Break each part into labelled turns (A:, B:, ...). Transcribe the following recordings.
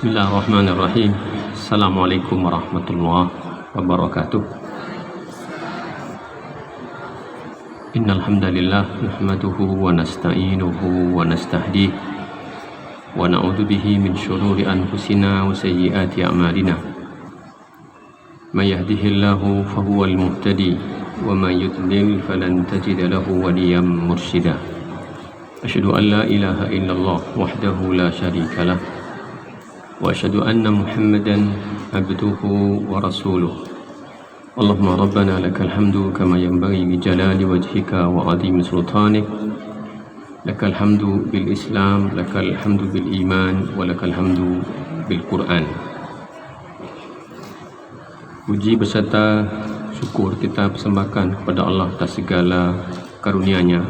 A: Bismillahirrahmanirrahim. Assalamualaikum warahmatullahi wabarakatuh. Innal hamdalillah nahmaduhu wa nasta'inuhu wa nastahdihi wa na'udzu bihi min shururi anfusina wa sayyiati a'malina. May yahdihillahu fahuwal muhtadi wa may yudlil falan tajida lahu waliyyan mursyida. Asyhadu an la ilaha illallah wahdahu la syarika lah wa asyhadu anna Muhammadan abduhu wa rasuluh. Allahumma rabbana lakal hamdu kama yanbaghi li jalali wajhika wa 'azimi sultanik. Lakal hamdu bil Islam, lakal hamdu bil iman, wa lakal hamdu bil Quran. Puji beserta syukur kita persembahkan kepada Allah atas segala karunia-Nya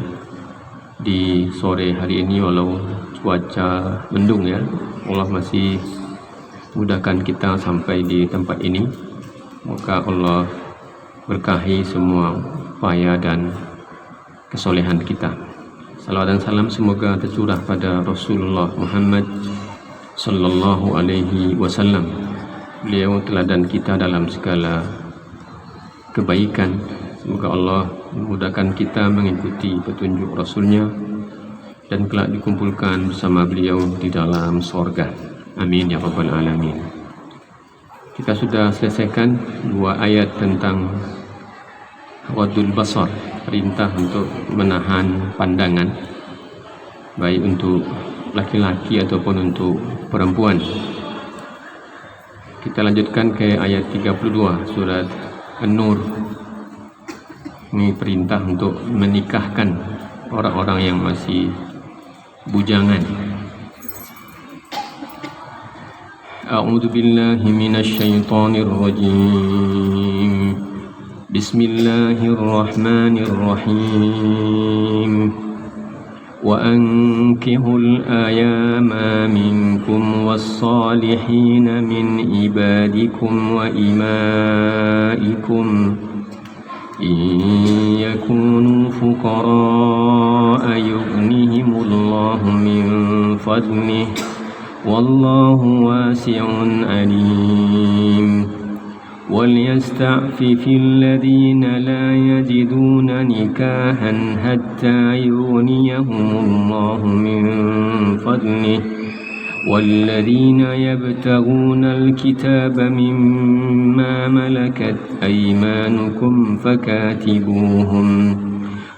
A: di sore hari ini, walau cuaca mendung ya. Allah masih mudahkan kita sampai di tempat ini. Maka Allah berkahi semua upaya dan kesolehan kita. Salawat dan salam semoga tercurah pada Rasulullah Muhammad sallallahu alaihi wasallam. Beliau teladan kita dalam segala kebaikan. Semoga Allah memudahkan kita mengikuti petunjuk Rasulnya dan kelak dikumpulkan bersama beliau di dalam sorga. Amin ya rabbal alamin. Kita sudah selesaikan dua ayat tentang ghadul basar, perintah untuk menahan pandangan, baik untuk laki-laki ataupun untuk perempuan. Kita lanjutkan ke ayat 32 surat An-Nur. Ini perintah untuk menikahkan orang-orang yang masih bujangan. A'udzu billahi minasy syaithanir rajim. Bismillahirrahmanirrahim. Wa ankihul ayama minkum was-salihin min ibadikum wa imaikum in yakunu fuqara yughnihimullahu min fadlihi wallahu wasi'un alim. وليستعفف الذين لا يجدون نكاحا حتى يغنيهم الله من فضله والذين يبتغون الكتاب مما ملكت أيمانكم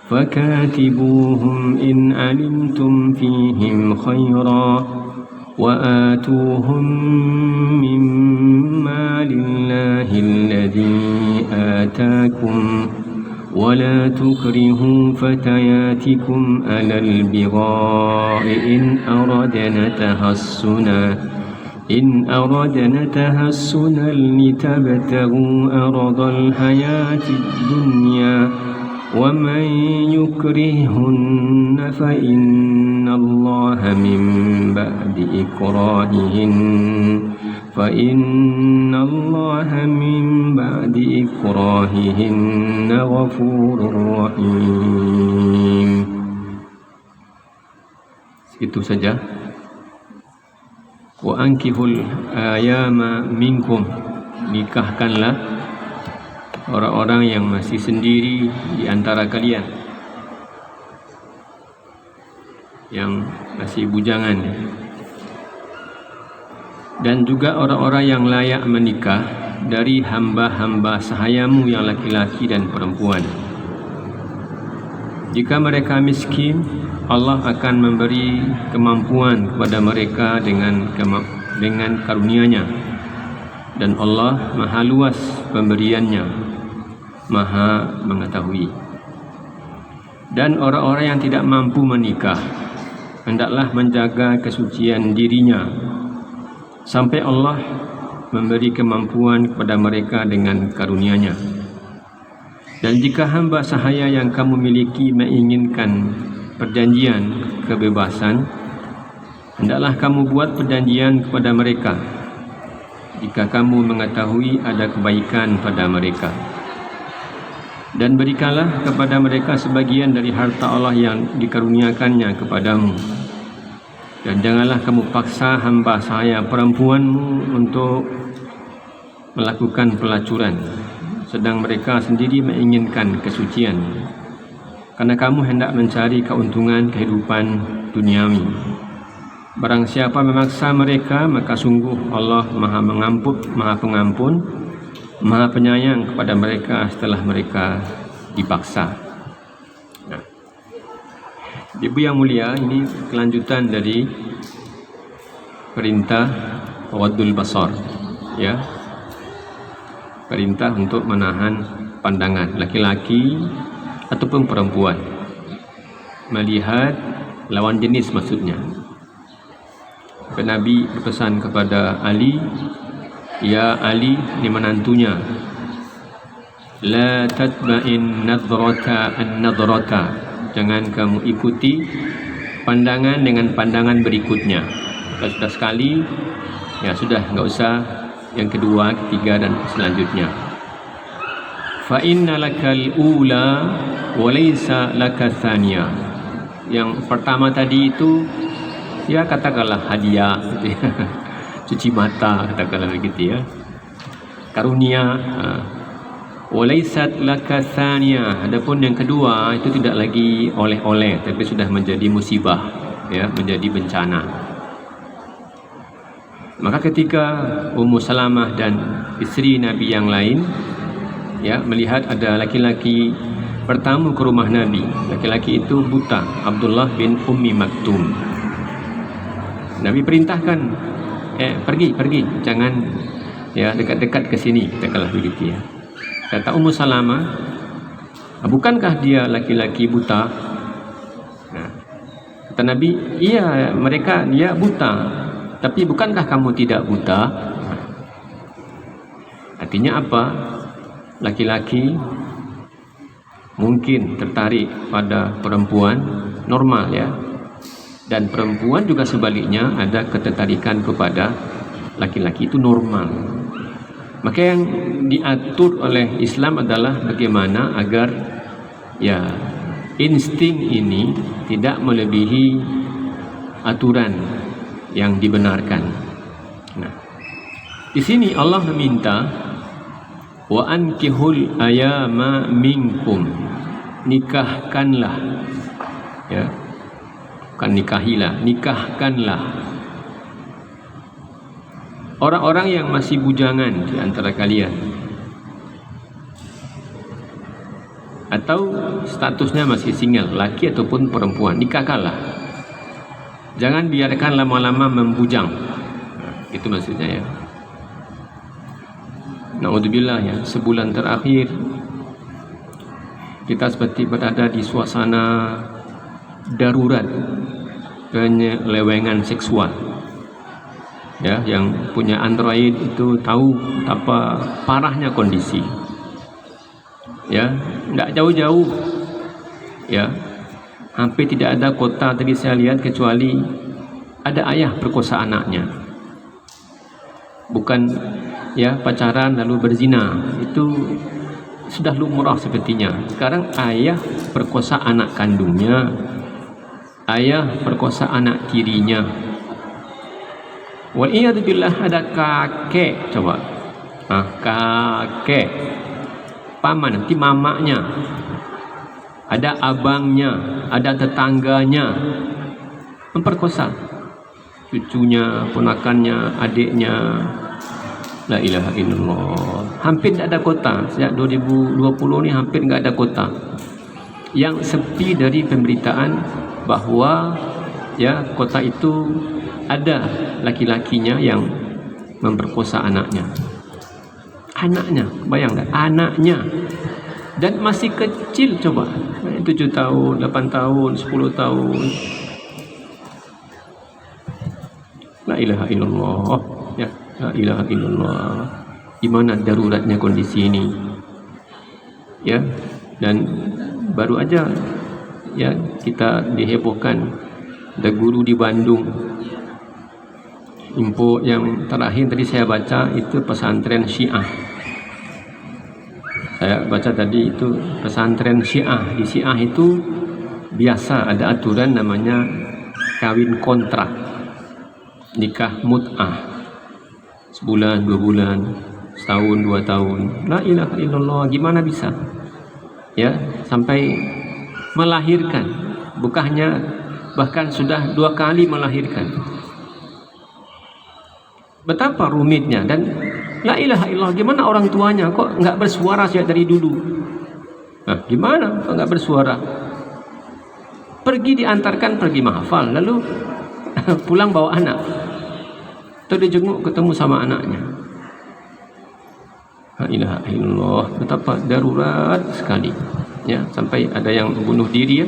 A: فكاتبوهم إن علمتم فيهم خيرا وآتوهم مما لله الذي آتاكم ولا تكرهوا فتياتكم على البغاء إن أردنا تحصنا لتبتغوا أرض الحياة الدنيا ومن يكرهن فإن الله من بعد إكراههن غفور رحيم. Itu saja. Wa ankihul ayama minkum, nikahkanlah orang-orang yang masih sendiri di antara kalian, yang masih bujangan, dan juga orang-orang yang layak menikah dari hamba-hamba sahayamu yang laki-laki dan perempuan. Jika mereka miskin, Allah akan memberi kemampuan kepada mereka dengan karunia-Nya, dan Allah maha luas pemberiannya, maha mengetahui. Dan orang-orang yang tidak mampu menikah hendaklah menjaga kesucian dirinya sampai Allah memberi kemampuan kepada mereka dengan karunia-Nya. Dan jika hamba sahaya yang kamu miliki menginginkan perjanjian kebebasan, hendaklah kamu buat perjanjian kepada mereka jika kamu mengetahui ada kebaikan pada mereka. Dan berikanlah kepada mereka sebagian dari harta Allah yang dikaruniakannya kepadamu. Dan janganlah kamu paksa hamba saya perempuanmu untuk melakukan pelacuran, sedang mereka sendiri menginginkan kesucian, karena kamu hendak mencari keuntungan kehidupan duniawi. Barang siapa memaksa mereka, maka sungguh Allah Maha Pengampun, Maha Penyayang kepada mereka setelah mereka dipaksa. Nah, Ibu yang mulia, ini kelanjutan dari perintah Ghadul Basar, ya. Perintah untuk menahan pandangan laki-laki ataupun perempuan, melihat lawan jenis maksudnya. Nabi berpesan kepada Ali, ya Ali, ini menantunya, la tatba'in nadraka an-nadraka, jangan kamu ikuti pandangan dengan pandangan berikutnya. Kalau sudah sekali, ya sudah, nggak usah yang kedua, ketiga dan selanjutnya. Fa inna lakal ula wa laysa laka thaniya. Yang pertama tadi itu, ya katakanlah hadiah gitu ya. Cuci mata katakanlah begitu ya, karunia. Walaysat laka thaniya, adapun yang kedua itu tidak lagi oleh-oleh, tapi sudah menjadi musibah, ya, menjadi bencana. Maka ketika Ummu Salamah dan istri Nabi yang lain, ya, melihat ada laki-laki bertamu ke rumah Nabi, laki-laki itu buta, Abdullah bin Ummi Maktum. Nabi perintahkan, pergi, jangan, ya, dekat-dekat ke sini, katakanlah begitu ya. Kata Ummu Salamah, bukankah dia laki-laki buta? Nah, kata Nabi, iya, dia buta, tapi bukankah kamu tidak buta? Artinya apa? Laki-laki mungkin tertarik pada perempuan normal, ya, dan perempuan juga sebaliknya ada ketertarikan kepada laki-laki itu normal. Maka yang diatur oleh Islam adalah bagaimana agar, ya, insting ini tidak melebihi aturan yang dibenarkan. Nah, di sini Allah meminta, wa ankihul ayama minkum, nikahkanlah, ya, bukan nikahilah, nikahkanlah orang-orang yang masih bujangan di antara kalian, atau statusnya masih single, laki ataupun perempuan, nikahkanlah. Jangan biarkan lama-lama membujang. Itu maksudnya, ya. Na'udzubillah, ya, sebulan terakhir kita seperti berada di suasana darurat penyelewengan seksual. Ya, yang punya Android itu tahu betapa parahnya kondisi. Ya, tidak jauh-jauh, ya, hampir tidak ada kota tadi saya lihat kecuali ada ayah perkosa anaknya. Bukan, ya, pacaran lalu berzina, itu sudah lumrah sepertinya. Sekarang ayah perkosa anak kandungnya, ayah perkosa anak tirinya. Wal'iyadzubillah, ada kakek, coba, kakek, paman, nanti mamaknya, ada abangnya, ada tetangganya, memperkosa cucunya, ponakannya, adiknya. La ilaha illallah. Hampir tidak ada kota. Sejak 2020 ini hampir nggak ada kota yang sepi dari pemberitaan bahwa, ya, kota itu ada laki-lakinya yang memperkosa anaknya. Anaknya, bayangkan, anaknya, dan masih kecil, coba, 7 tahun, 8 tahun, 10 tahun. La ilaha illallah, ya, la ilaha illallah. Gimana daruratnya kondisi ini, ya. Dan baru aja, ya, kita dihebohkan, ada guru di Bandung. Info yang terakhir tadi saya baca itu pesantren Syiah. Saya baca tadi itu pesantren Syiah. Di Syiah itu biasa ada aturan namanya kawin kontrak. nikah mut'ah, sebulan, 2 bulan, setahun, 2 tahun. La ilaha illallah, gimana bisa? Ya, sampai melahirkan, bukannya bahkan sudah 2 kali melahirkan. Betapa rumitnya. Dan la ilaha illallah, gimana orang tuanya kok nggak bersuara sejak dari dulu? Nah, gimana kok nggak bersuara? Pergi diantarkan, pergi menghafal, lalu pulang bawa anak, atau dijenguk ketemu sama anaknya. La ilaha illallah, betapa darurat sekali. Ya, sampai ada yang bunuh diri, ya,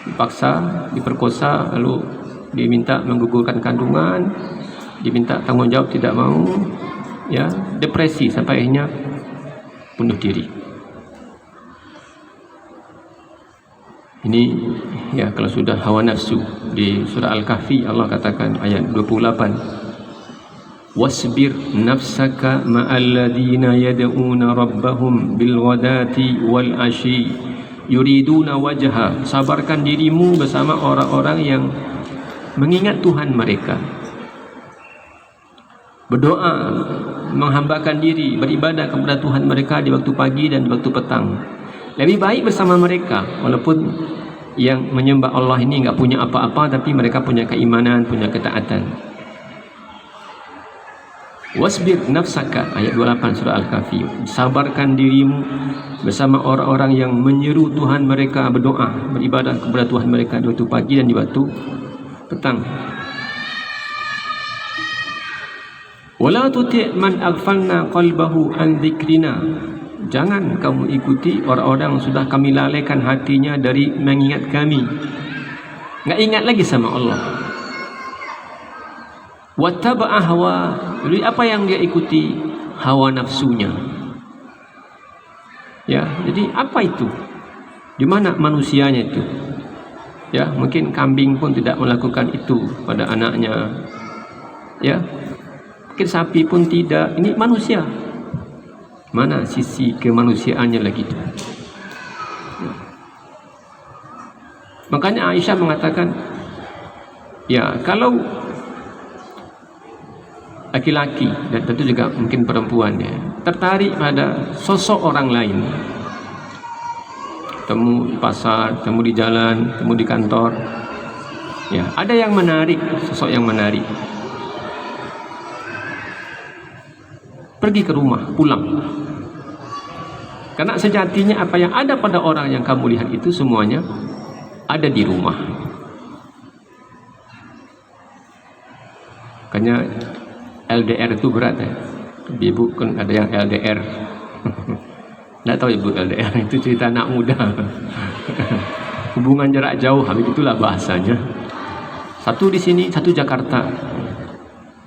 A: dipaksa, diperkosa, lalu diminta menggugurkan kandungan, diminta tanggung jawab, tidak mau, ya, depresi sampai akhirnya bunuh diri. Ini ya kalau sudah hawa nafsu. Di surah Al-Kahfi Allah katakan ayat 28, wasbir nafsaka ma'al ladina yad'una rabbahum bil ghadati wal ashi yuriduna wajha. Sabarkan dirimu bersama orang-orang yang mengingat Tuhan mereka, berdoa, menghambakan diri, beribadah kepada Tuhan mereka di waktu pagi dan di waktu petang. Lebih baik bersama mereka, walaupun yang menyembah Allah ini enggak punya apa-apa, tapi mereka punya keimanan, punya ketaatan. Wasbir nafsaka, ayat 28 surah Al-Kahfi. Sabarkan dirimu bersama orang-orang yang menyeru Tuhan mereka, berdoa, beribadah kepada Tuhan mereka di waktu pagi dan di waktu petang. Wala tuti' man aghfalna qalbahu an dzikrina. Jangan kamu ikuti orang-orang yang sudah kami lalaikan hatinya dari mengingat kami. Enggak ingat lagi sama Allah. Wattaba'a hawa. Jadi apa yang dia ikuti? Hawa nafsunya. Ya, jadi apa itu? Di mana manusianya itu? Ya, mungkin kambing pun tidak melakukan itu pada anaknya. Ya, mungkin sapi pun tidak. Ini manusia. Mana sisi kemanusiaannya lagi itu? Ya. Makanya Aisyah mengatakan, ya kalau laki-laki dan tentu juga mungkin perempuan, ya, tertarik pada sosok orang lain, temu di pasar, temu di jalan, temu di kantor, ya, ada yang menarik, sosok yang menarik, pergi ke rumah, pulang. Karena sejatinya apa yang ada pada orang yang kamu lihat itu semuanya ada di rumah. Makanya LDR itu berat, ya. Ibu kan ada yang LDR. Nggak tahu ibu LDR itu cerita anak muda. Hubungan jarak jauh, habis itulah bahasanya. Satu di sini, satu Jakarta.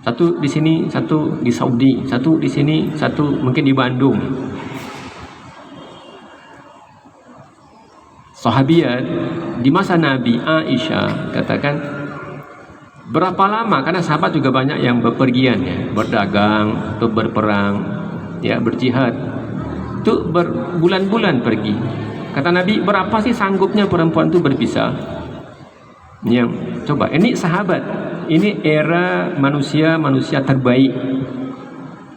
A: Satu di sini, satu di Saudi. Satu di sini, satu mungkin di Bandung. Sahabiat di masa Nabi, Aisyah katakan, berapa lama? Karena sahabat juga banyak yang bepergian, ya, berdagang atau berperang, ya, berjihad. Itu berbulan-bulan pergi. Kata Nabi, berapa sih sanggupnya perempuan itu berpisah? Yang coba, ini sahabat, ini era manusia terbaik.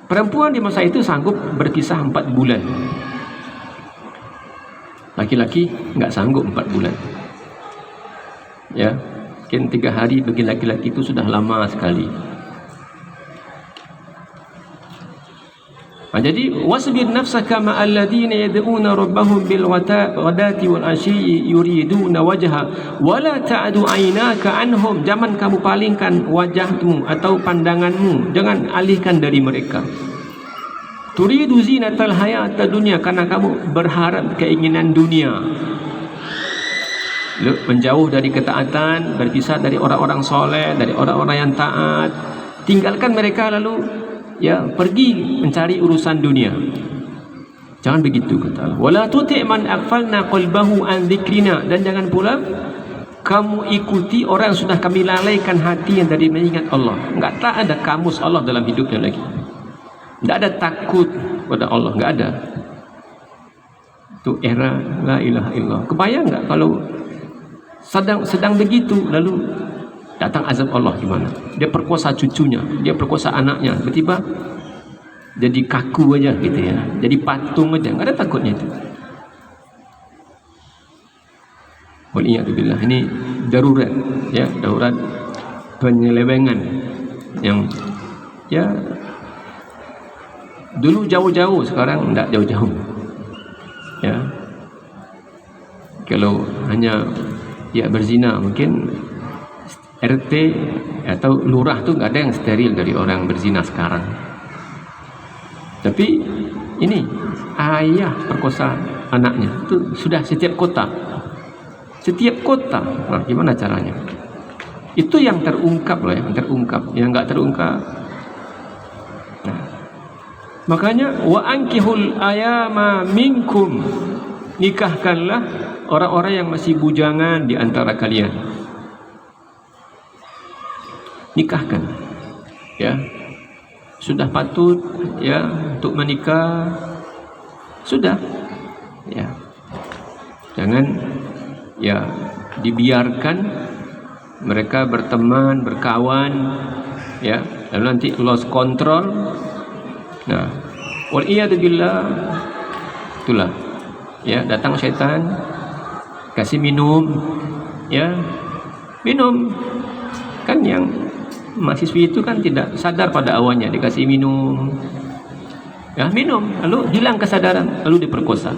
A: Perempuan di masa itu sanggup berpisah 4 bulan. Laki-laki nggak sanggup 4 bulan. Ya, mungkin 3 hari bagi laki-laki itu sudah lama sekali. Nah, jadi wasbir nafsaka ma'al ladzina yad'una rabbahum bil ghadati wal ashyi yuriduna wajha wa la ta'du 'ainaka anhum. Jangan kamu palingkan wajahmu atau pandanganmu, jangan alihkan dari mereka. Turidu zinatal hayatad dunya, karena kamu berharap keinginan dunia. Menjauh dari ketaatan, berpisah dari orang-orang soleh, dari orang-orang yang taat, tinggalkan mereka lalu, ya, pergi mencari urusan dunia. Jangan begitu, kata Allah. Wala tuti' man aghfalna qalbahu an dzikrina, dan jangan pula kamu ikuti orang yang sudah kami lalaikan hati yang dari mengingat Allah. Enggak tak ada kamus Allah dalam hidupnya lagi. Enggak ada takut pada Allah, enggak ada. Itu era la ilaha illallah. Kebayang enggak kalau sedang begitu lalu datang azab Allah gimana? Dia perkosa cucunya, dia perkosa anaknya, tiba-tiba jadi kaku aja gitu ya, jadi patung aja, nggak ada takutnya itu. Waliyadzubillah, ini darurat ya, darurat penyelewengan yang ya dulu jauh-jauh, sekarang tidak jauh-jauh ya. Kalau hanya ya berzina, mungkin RT atau lurah tu nggak ada yang steril dari orang berzina sekarang. Tapi ini ayah perkosa anaknya itu sudah setiap kota. Nah, gimana caranya? Itu yang terungkap loh, yang terungkap. Yang nggak terungkap. Nah, makanya wa ankihul ayama minkum, nikahkanlah orang-orang yang masih bujangan di antara kalian. Nikahkan, ya. Sudah patut ya untuk menikah, sudah, ya. Jangan ya dibiarkan mereka berteman, berkawan, ya, lalu nanti lost control. Nah, waliyadzubillah, itulah, ya, datang syaitan, kasih minum, ya, minum, kan yang mahasiswi itu kan tidak sadar pada awalnya, dikasih minum, ya, minum, lalu hilang kesadaran, lalu diperkosa,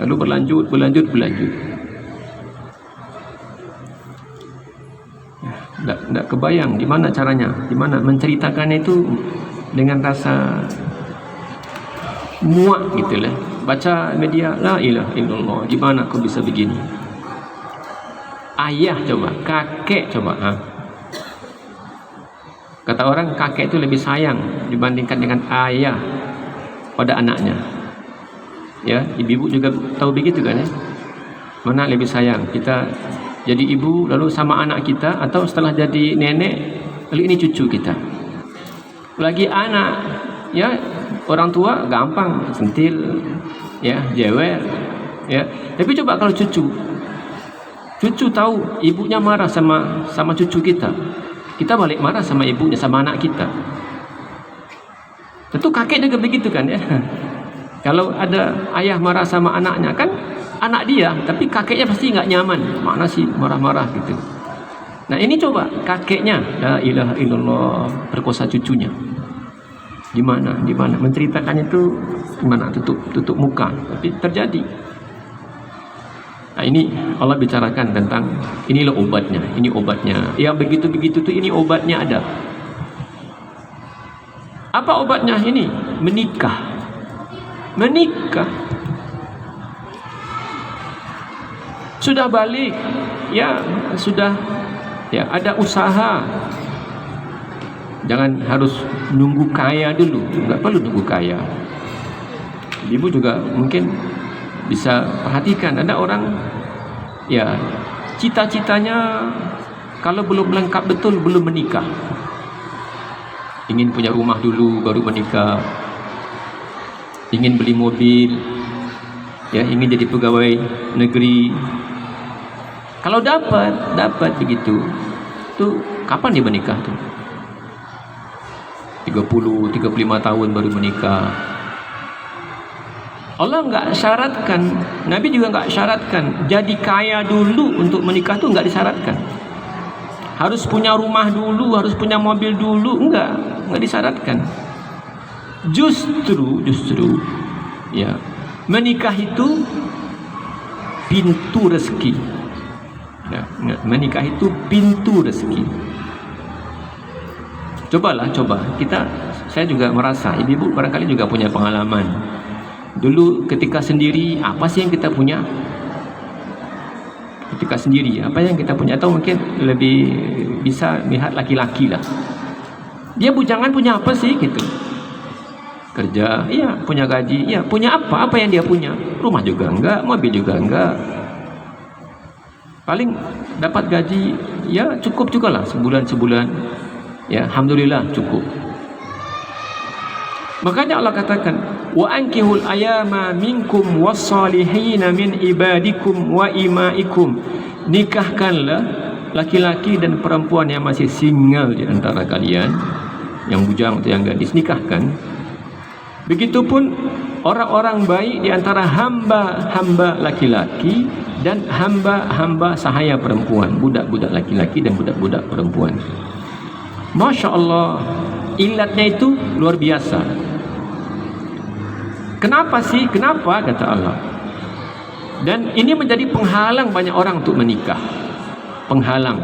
A: lalu berlanjut. Tidak kebayang gimana caranya, gimana menceritakan itu dengan rasa muak gitu lah. Baca media, la ilaha illallah, gimana kau bisa begini? Ayah coba, kakek coba, ha? Kata orang kakek itu lebih sayang dibandingkan dengan ayah pada anaknya. Ya, ibu juga tahu begitu kan ya? Mana lebih sayang kita jadi ibu lalu sama anak kita, atau setelah jadi nenek lalu ini cucu kita. Lagi anak, ya, orang tua gampang sentil, ya, jewer, ya. Tapi coba kalau cucu tahu ibunya marah sama cucu kita balik marah sama ibunya, sama anak kita. Tentu kakek juga begitu kan ya. Kalau ada ayah marah sama anaknya, kan anak dia, tapi kakeknya pasti nggak nyaman. Mana sih marah-marah gitu. Nah ini coba kakeknya, la ilaha illallah, perkosa cucunya. Gimana menceritakannya itu gimana? Tutup muka, tapi terjadi. Nah ini Allah bicarakan tentang inilah obatnya, ini obatnya. Yang begitu-begitu tuh ini obatnya ada. Apa obatnya ini? Menikah. Sudah balik, ya, sudah, ya, ada usaha. Jangan harus nunggu kaya dulu, nggak perlu nunggu kaya. Ibu juga mungkin bisa perhatikan, ada orang ya cita-citanya kalau belum lengkap betul belum menikah, ingin punya rumah dulu baru menikah, ingin beli mobil, ya, ingin jadi pegawai negeri. Kalau dapat begitu tuh kapan dia menikah tuh? 30-35 tahun baru menikah. Allah nggak syaratkan, Nabi juga nggak syaratkan jadi kaya dulu untuk menikah tuh, nggak disyaratkan. Harus punya rumah dulu, harus punya mobil dulu, nggak disyaratkan. Justru ya, menikah itu pintu rezeki. Ya, menikah itu pintu rezeki. Coba saya juga merasa, ibu barangkali juga punya pengalaman. Dulu ketika sendiri, apa sih yang kita punya? Ketika sendiri, apa yang kita punya? Atau mungkin lebih bisa lihat laki-laki lah. Dia bujangan punya apa sih gitu? Kerja, iya, punya gaji, iya, punya apa? Apa yang dia punya? Rumah juga enggak, mobil juga enggak. Paling dapat gaji, ya cukup juga lah sebulan. Ya, alhamdulillah cukup. Makanya Allah katakan, wa ankihul ayama minkum wassalihin min ibadikum wa imaikum. Nikahkanlah laki-laki dan perempuan yang masih single di antara kalian, yang bujang atau yang gadis, nikahkan. Begitupun orang-orang baik di antara hamba-hamba laki-laki dan hamba-hamba sahaya perempuan, budak-budak laki-laki dan budak-budak perempuan. Masya Allah, ilatnya itu luar biasa. Kenapa sih? Kenapa? Kata Allah. Dan ini menjadi penghalang banyak orang untuk menikah. Penghalang.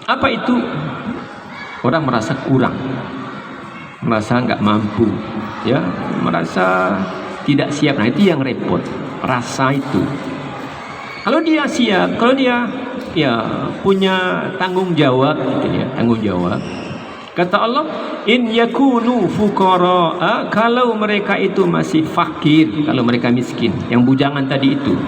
A: Apa itu? Orang merasa kurang, merasa nggak mampu, ya, merasa tidak siap. Nah, itu yang repot, rasa itu. Kalau dia siap, kalau dia ya punya tanggung jawab, gitu ya, tanggung jawab. Kata Allah, in yakunu fuqara, kalau mereka itu masih fakir, kalau mereka miskin, yang bujangan tadi itu,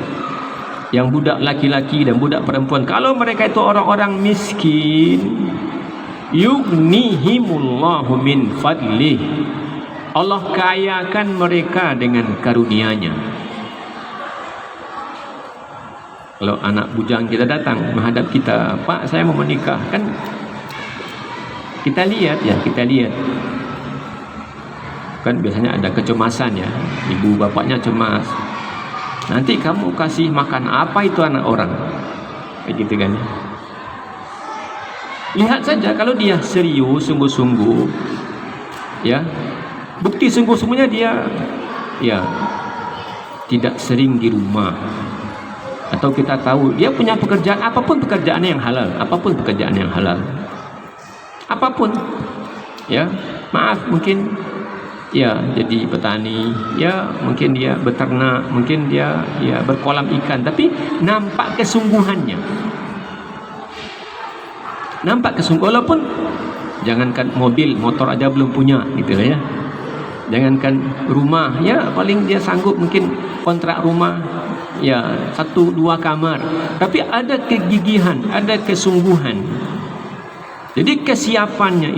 A: yang budak laki-laki dan budak perempuan, kalau mereka itu orang-orang miskin, yughnihimullahu min fadlih, Allah kayakan mereka dengan karunia-Nya. Kalau anak bujang kita datang menghadap kita, Pak, saya mau menikah, kan kita lihat kan biasanya ada kecemasan ya, ibu bapaknya cemas, nanti kamu kasih makan apa itu anak orang, kayak gitu kan. Lihat saja kalau dia serius, sungguh-sungguh, ya, bukti sungguh-sungguhnya dia, ya, tidak sering di rumah, atau kita tahu dia punya pekerjaan, apapun pekerjaannya yang halal, apapun pekerjaan yang halal, apapun, ya, maaf, mungkin ya jadi petani, ya mungkin dia beternak, mungkin dia ya berkolam ikan, tapi nampak kesungguhannya. Nampak kesungguhan, walaupun jangankan mobil, motor aja belum punya, gitu lah ya. Jangankan rumah, ya paling dia sanggup mungkin kontrak rumah, ya 1-2 kamar. Tapi ada kegigihan, ada kesungguhan. Jadi kesiapannya,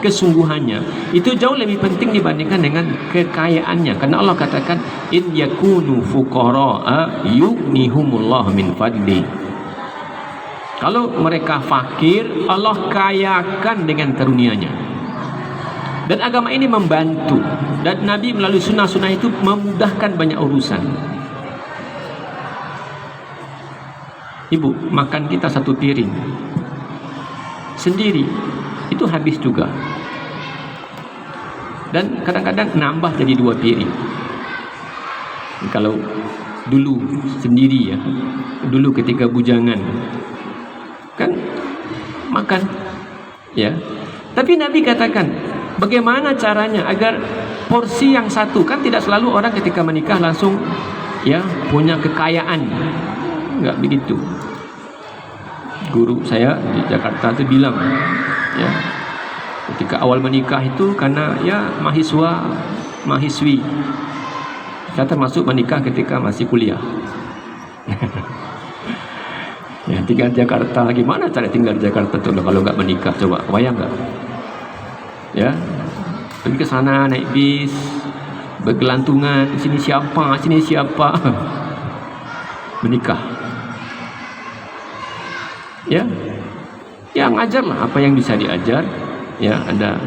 A: kesungguhannya itu jauh lebih penting dibandingkan dengan kekayaannya. Karena Allah katakan, in yakunu fuqara yughnihumullahu min fadli. Kalau mereka fakir, Allah kayakan dengan karunia-Nya. Dan agama ini membantu, dan Nabi melalui sunnah-sunnah itu memudahkan banyak urusan. Ibu, makan kita 1 piring sendiri itu habis juga, dan kadang-kadang nambah jadi 2 piring. Kalau dulu sendiri ya, dulu ketika bujangan kan makan, ya. Tapi Nabi katakan, bagaimana caranya agar porsi yang satu, kan tidak selalu orang ketika menikah langsung ya punya kekayaan, enggak begitu. Guru saya di Jakarta itu bilang, ya, ketika awal menikah itu karena ya mahasiswi, saya termasuk menikah ketika masih kuliah. Ya, tinggal di Jakarta, gimana cara tinggal di Jakarta tuh kalau nggak menikah? Coba bayang nggak? Ya, pergi ke sana naik bis, bergelantungan, sini siapa, menikah. Ya, ya ngajarlah apa yang bisa diajar. Ya, ada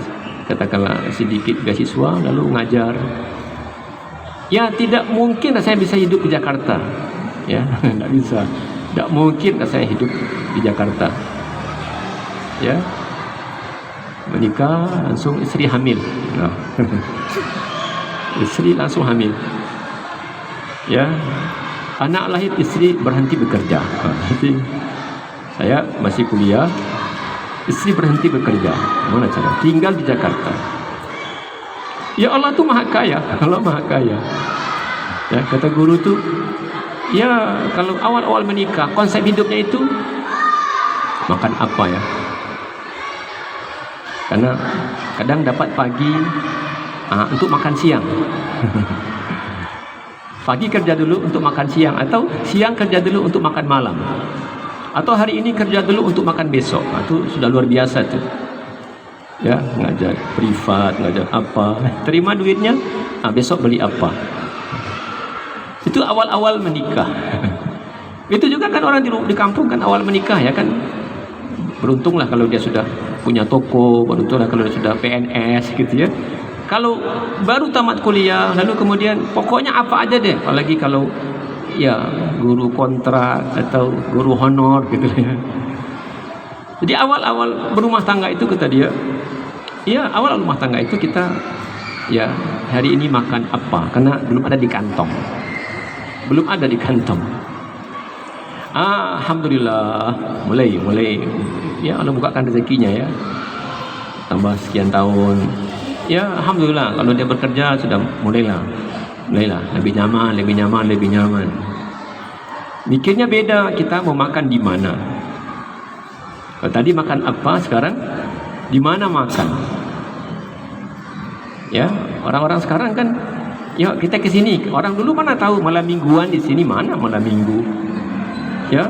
A: katakanlah sedikit beasiswa lalu ngajar. Ya, tidak mungkin saya bisa hidup di Jakarta. Ya, tidak bisa. Tidak mungkin saya hidup di Jakarta. Ya, menikah langsung istri hamil. Nah. Istri langsung hamil. Ya, anak lahir istri berhenti bekerja. Nanti saya masih kuliah, istri berhenti bekerja. Mana cara? Tinggal di Jakarta. Ya, Allah tuh maha kaya. Allah maha kaya. Ya, kata guru tuh, ya kalau awal-awal menikah konsep hidupnya itu makan apa ya, karena kadang dapat pagi untuk makan siang. Pagi kerja dulu untuk makan siang, atau siang kerja dulu untuk makan malam, atau hari ini kerja dulu untuk makan besok. Itu sudah luar biasa tuh, ya, ngajar privat, ngajar apa, terima duitnya, besok beli apa. Itu awal-awal menikah. Itu juga kan orang di kampung kan awal menikah ya kan, beruntunglah kalau dia sudah punya toko, beruntunglah kalau dia sudah PNS gitu ya. Kalau baru tamat kuliah lalu kemudian pokoknya apa aja deh, apalagi kalau ya guru kontrak atau guru honor gitu ya. Jadi awal-awal berumah tangga itu kata dia, ya awal rumah tangga itu kita ya hari ini makan apa, karena belum ada di kantong, belum ada di kantong. Alhamdulillah mulai ya Allah bukakan rezekinya ya, tambah sekian tahun ya alhamdulillah, kalau dia bekerja sudah mulailah lebih nyaman. Mikirnya beda, kita mau makan di mana. Kalau tadi makan apa, sekarang di mana makan. Ya, orang-orang sekarang kan, ya kita ke sini. Orang dulu mana tahu malam mingguan di sini, mana malam minggu. Ya,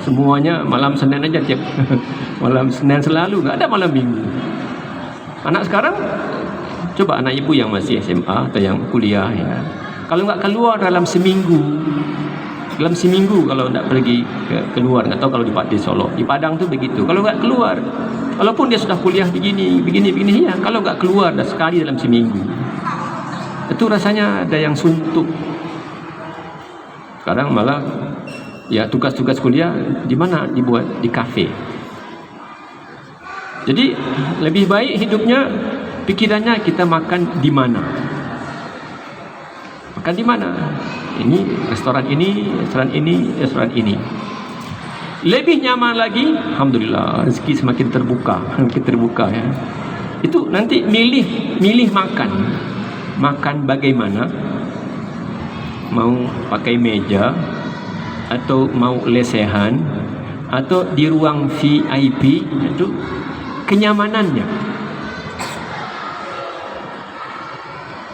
A: semuanya malam Senin aja tiap malam Senin selalu, nggak ada malam minggu. Anak sekarang, coba anak ibu yang masih SMA atau yang kuliah ya, kalau nggak keluar dalam seminggu kalau nggak pergi keluar, nggak tahu kalau di Solo, di Padang tuh begitu. Kalau nggak keluar, walaupun dia sudah kuliah begini ya, kalau nggak keluar dah sekali dalam seminggu, itu rasanya ada yang suntuk. Sekarang malah ya tugas-tugas kuliah di mana dibuat, di kafe. Jadi lebih baik hidupnya, pikirannya kita makan di mana. Makan di mana? Ini restoran ini. Lebih nyaman lagi, alhamdulillah rezeki semakin terbuka ya. Itu nanti milih makan bagaimana, mau pakai meja atau mau lesehan atau di ruang VIP, itu kenyamanannya.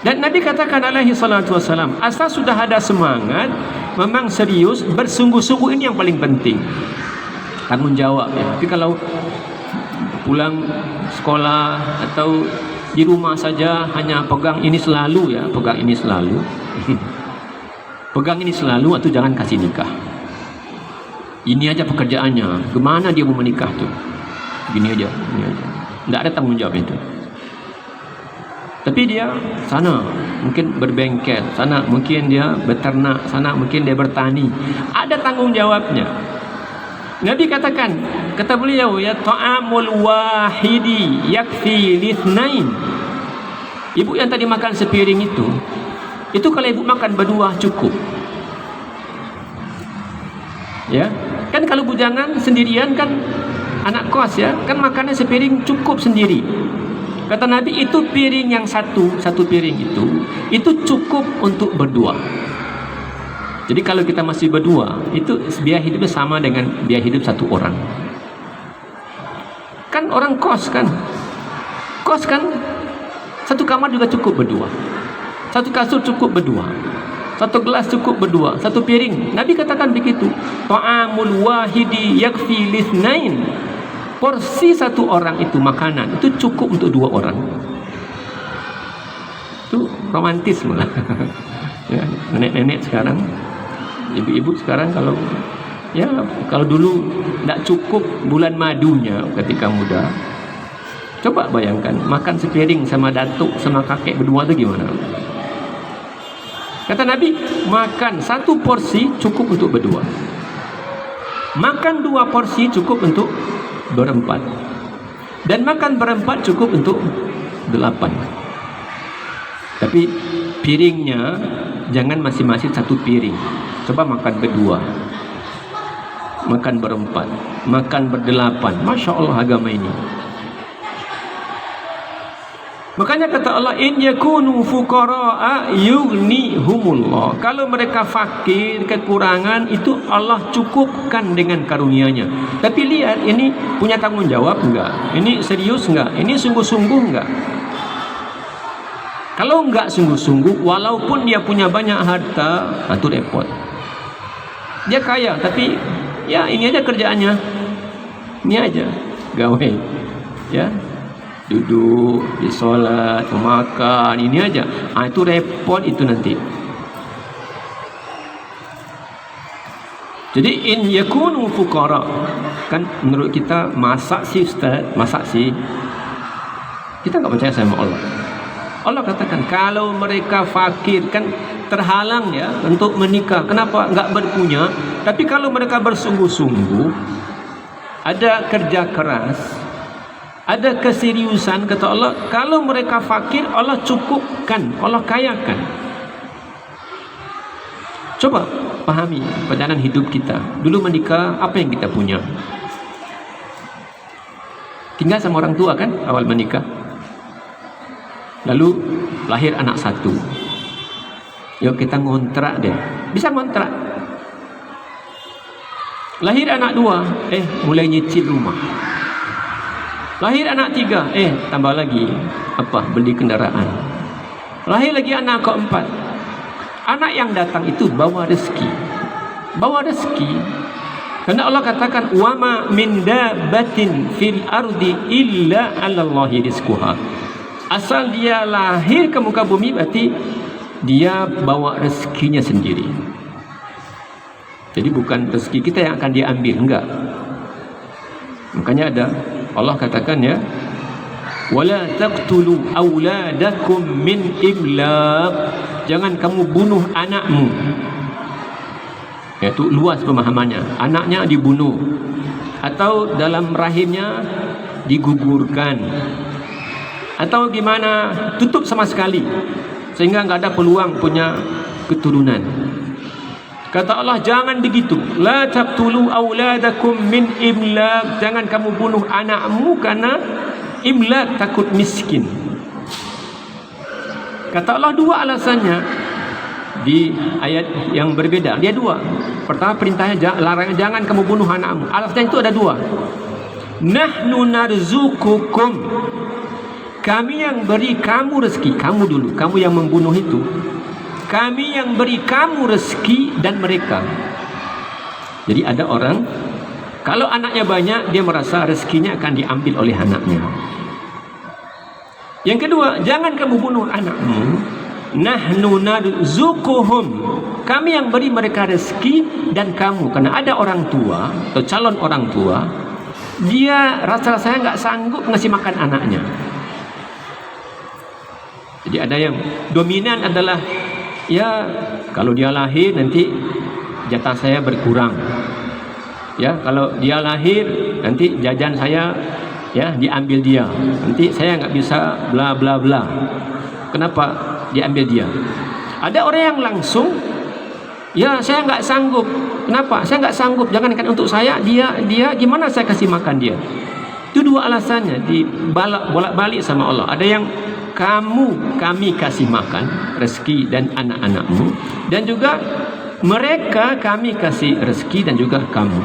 A: Dan Nabi katakan alaihi salatu wassalam, asal sudah ada semangat, memang serius, bersungguh-sungguh, ini yang paling penting, tanggung jawab ya. Tapi kalau pulang sekolah atau di rumah saja hanya pegang ini selalu pegang ini selalu, atau jangan kasih nikah. Ini aja pekerjaannya, kemana dia mau menikah tuh, gini aja, tidak ada tanggung jawab itu. Tapi dia sana mungkin berbengkel, sana mungkin dia beternak, sana mungkin dia bertani, ada tanggung jawabnya. Nabi katakan, kata beliau ya, ta'amul wahidi yakfi lithnain. Ibu yang tadi makan sepiring itu kalau ibu makan berdua cukup. Ya, kan kalau bujangan sendirian kan, anak kos ya, kan makannya sepiring cukup sendiri. Kata Nabi, itu piring yang satu piring itu cukup untuk berdua. Jadi kalau kita masih berdua, itu biaya hidupnya sama dengan biaya hidup satu orang. Kan orang kos kan, satu kamar juga cukup berdua, satu kasur cukup berdua, satu gelas cukup berdua, satu piring. Nabi katakan begitu, ta'amul wahidi yakfi lithnain. Porsi satu orang itu makanan itu cukup untuk dua orang. Itu romantis malah. Ya, nenek-nenek sekarang, ibu-ibu sekarang kalau dulu tidak cukup bulan madunya ketika muda, coba bayangkan makan sepiring sama datuk sama kakek berdua itu gimana? Kata Nabi, makan satu porsi cukup untuk berdua, makan dua porsi cukup untuk berempat, dan makan berempat cukup untuk 8. Tapi piringnya jangan masing-masing satu piring. Coba makan berdua, makan berempat, makan ber8. Masya Allah agama ini. Makanya kata Allah, in yakunu fuqara'a yughnihumullah. Kalau mereka fakir, kekurangan, itu Allah cukupkan dengan karunia-Nya. Tapi lihat, ini punya tanggung jawab enggak? Ini serius enggak? Ini sungguh-sungguh enggak? Kalau enggak sungguh-sungguh, walaupun dia punya banyak harta, itu repot. Dia kaya, tapi ya ini aja kerjaannya, ini aja gawe, ya. Duduk, di sholat, makan, ini aja. Itu repot itu nanti. Jadi in yakunu fuqara, kan menurut kita masak sih Ustaz, masak sih. Kita enggak percaya sama Allah. Allah katakan kalau mereka fakir, kan terhalang ya untuk menikah. Kenapa enggak berpunya? Tapi kalau mereka bersungguh-sungguh, ada kerja keras, ada keseriusan, kata Allah, kalau mereka fakir, Allah cukupkan, Allah kayakan. Coba pahami perjalanan hidup kita. Dulu menikah, apa yang kita punya? Tinggal sama orang tua kan awal menikah. Lalu lahir anak satu. Yuk kita ngontrak deh. Bisa ngontrak. Lahir anak dua, mulai nyicil rumah. Lahir anak tiga, tambah lagi beli kendaraan. Lahir lagi anak keempat. Anak yang datang itu bawa rezeki. Bawa rezeki. Karena Allah katakan wama min dabbatin fil ardi illa 'alallahi rizquha. Asal dia lahir ke muka bumi berarti dia bawa rezekinya sendiri. Jadi bukan rezeki kita yang akan dia ambil, enggak. Makanya ada Allah katakan ya, wala taqtulu auladakum min imlaq. Jangan kamu bunuh anakmu. Itu luas pemahamannya. Anaknya dibunuh atau dalam rahimnya digugurkan atau gimana, tutup sama sekali sehingga enggak ada peluang punya keturunan. Kata Allah, jangan begitu. La taqtulu auladakum min imlaq. Jangan kamu bunuh anakmu karena imlaq, takut miskin. Kata Allah dua alasannya di ayat yang berbeda. Dia dua. Pertama perintahnya, larangan jangan kamu bunuh anakmu. Alasannya itu ada dua. Nahnu narzuqukum. Kami yang beri kamu rezeki. Kamu dulu, kamu yang membunuh itu. Kami yang beri kamu rezeki dan mereka. Jadi ada orang, kalau anaknya banyak, dia merasa rezekinya akan diambil oleh anaknya. Yang kedua, jangan kamu bunuh anakmu. Nahnu narzuquhum. Kami yang beri mereka rezeki dan kamu. Karena ada orang tua atau calon orang tua, dia rasa-rasanya nggak sanggup ngasih makan anaknya. Jadi ada yang dominan adalah, ya kalau dia lahir nanti jatah saya berkurang. Ya kalau dia lahir nanti jajan saya ya diambil dia. Nanti saya nggak bisa bla bla bla. Kenapa diambil dia? Ada orang yang langsung, ya saya nggak sanggup. Kenapa? Saya nggak sanggup. Jangankan untuk saya, dia gimana saya kasih makan dia? Itu dua alasannya, bolak-balik sama Allah. Ada yang kami kasih makan rezeki dan anak-anakmu, dan juga mereka kami kasih rezeki dan juga kamu.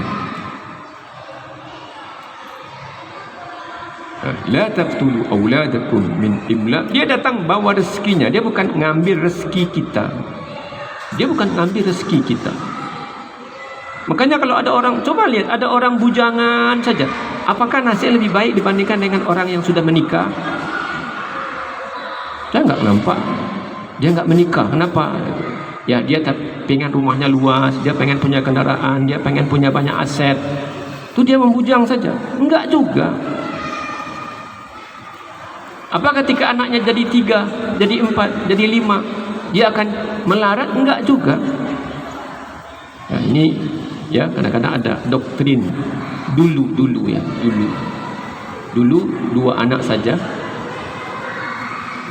A: La taqtulu auladakum min imlaq. Dia datang bawa rezekinya, dia bukan ngambil rezeki kita. Dia bukan ngambil rezeki kita. Makanya kalau ada orang, coba lihat, ada orang bujangan saja, apakah nasib lebih baik dibandingkan dengan orang yang sudah menikah? Saya nggak nampak dia nggak menikah. Kenapa? Ya dia pengen rumahnya luas, dia pengen punya kendaraan, dia pengen punya banyak aset. Itu dia membujang saja? Enggak juga. Apa ketika anaknya jadi 3, jadi 4, jadi 5, dia akan melarat? Enggak juga. Nah, ini ya kadang-kadang ada doktrin dulu 2 anak saja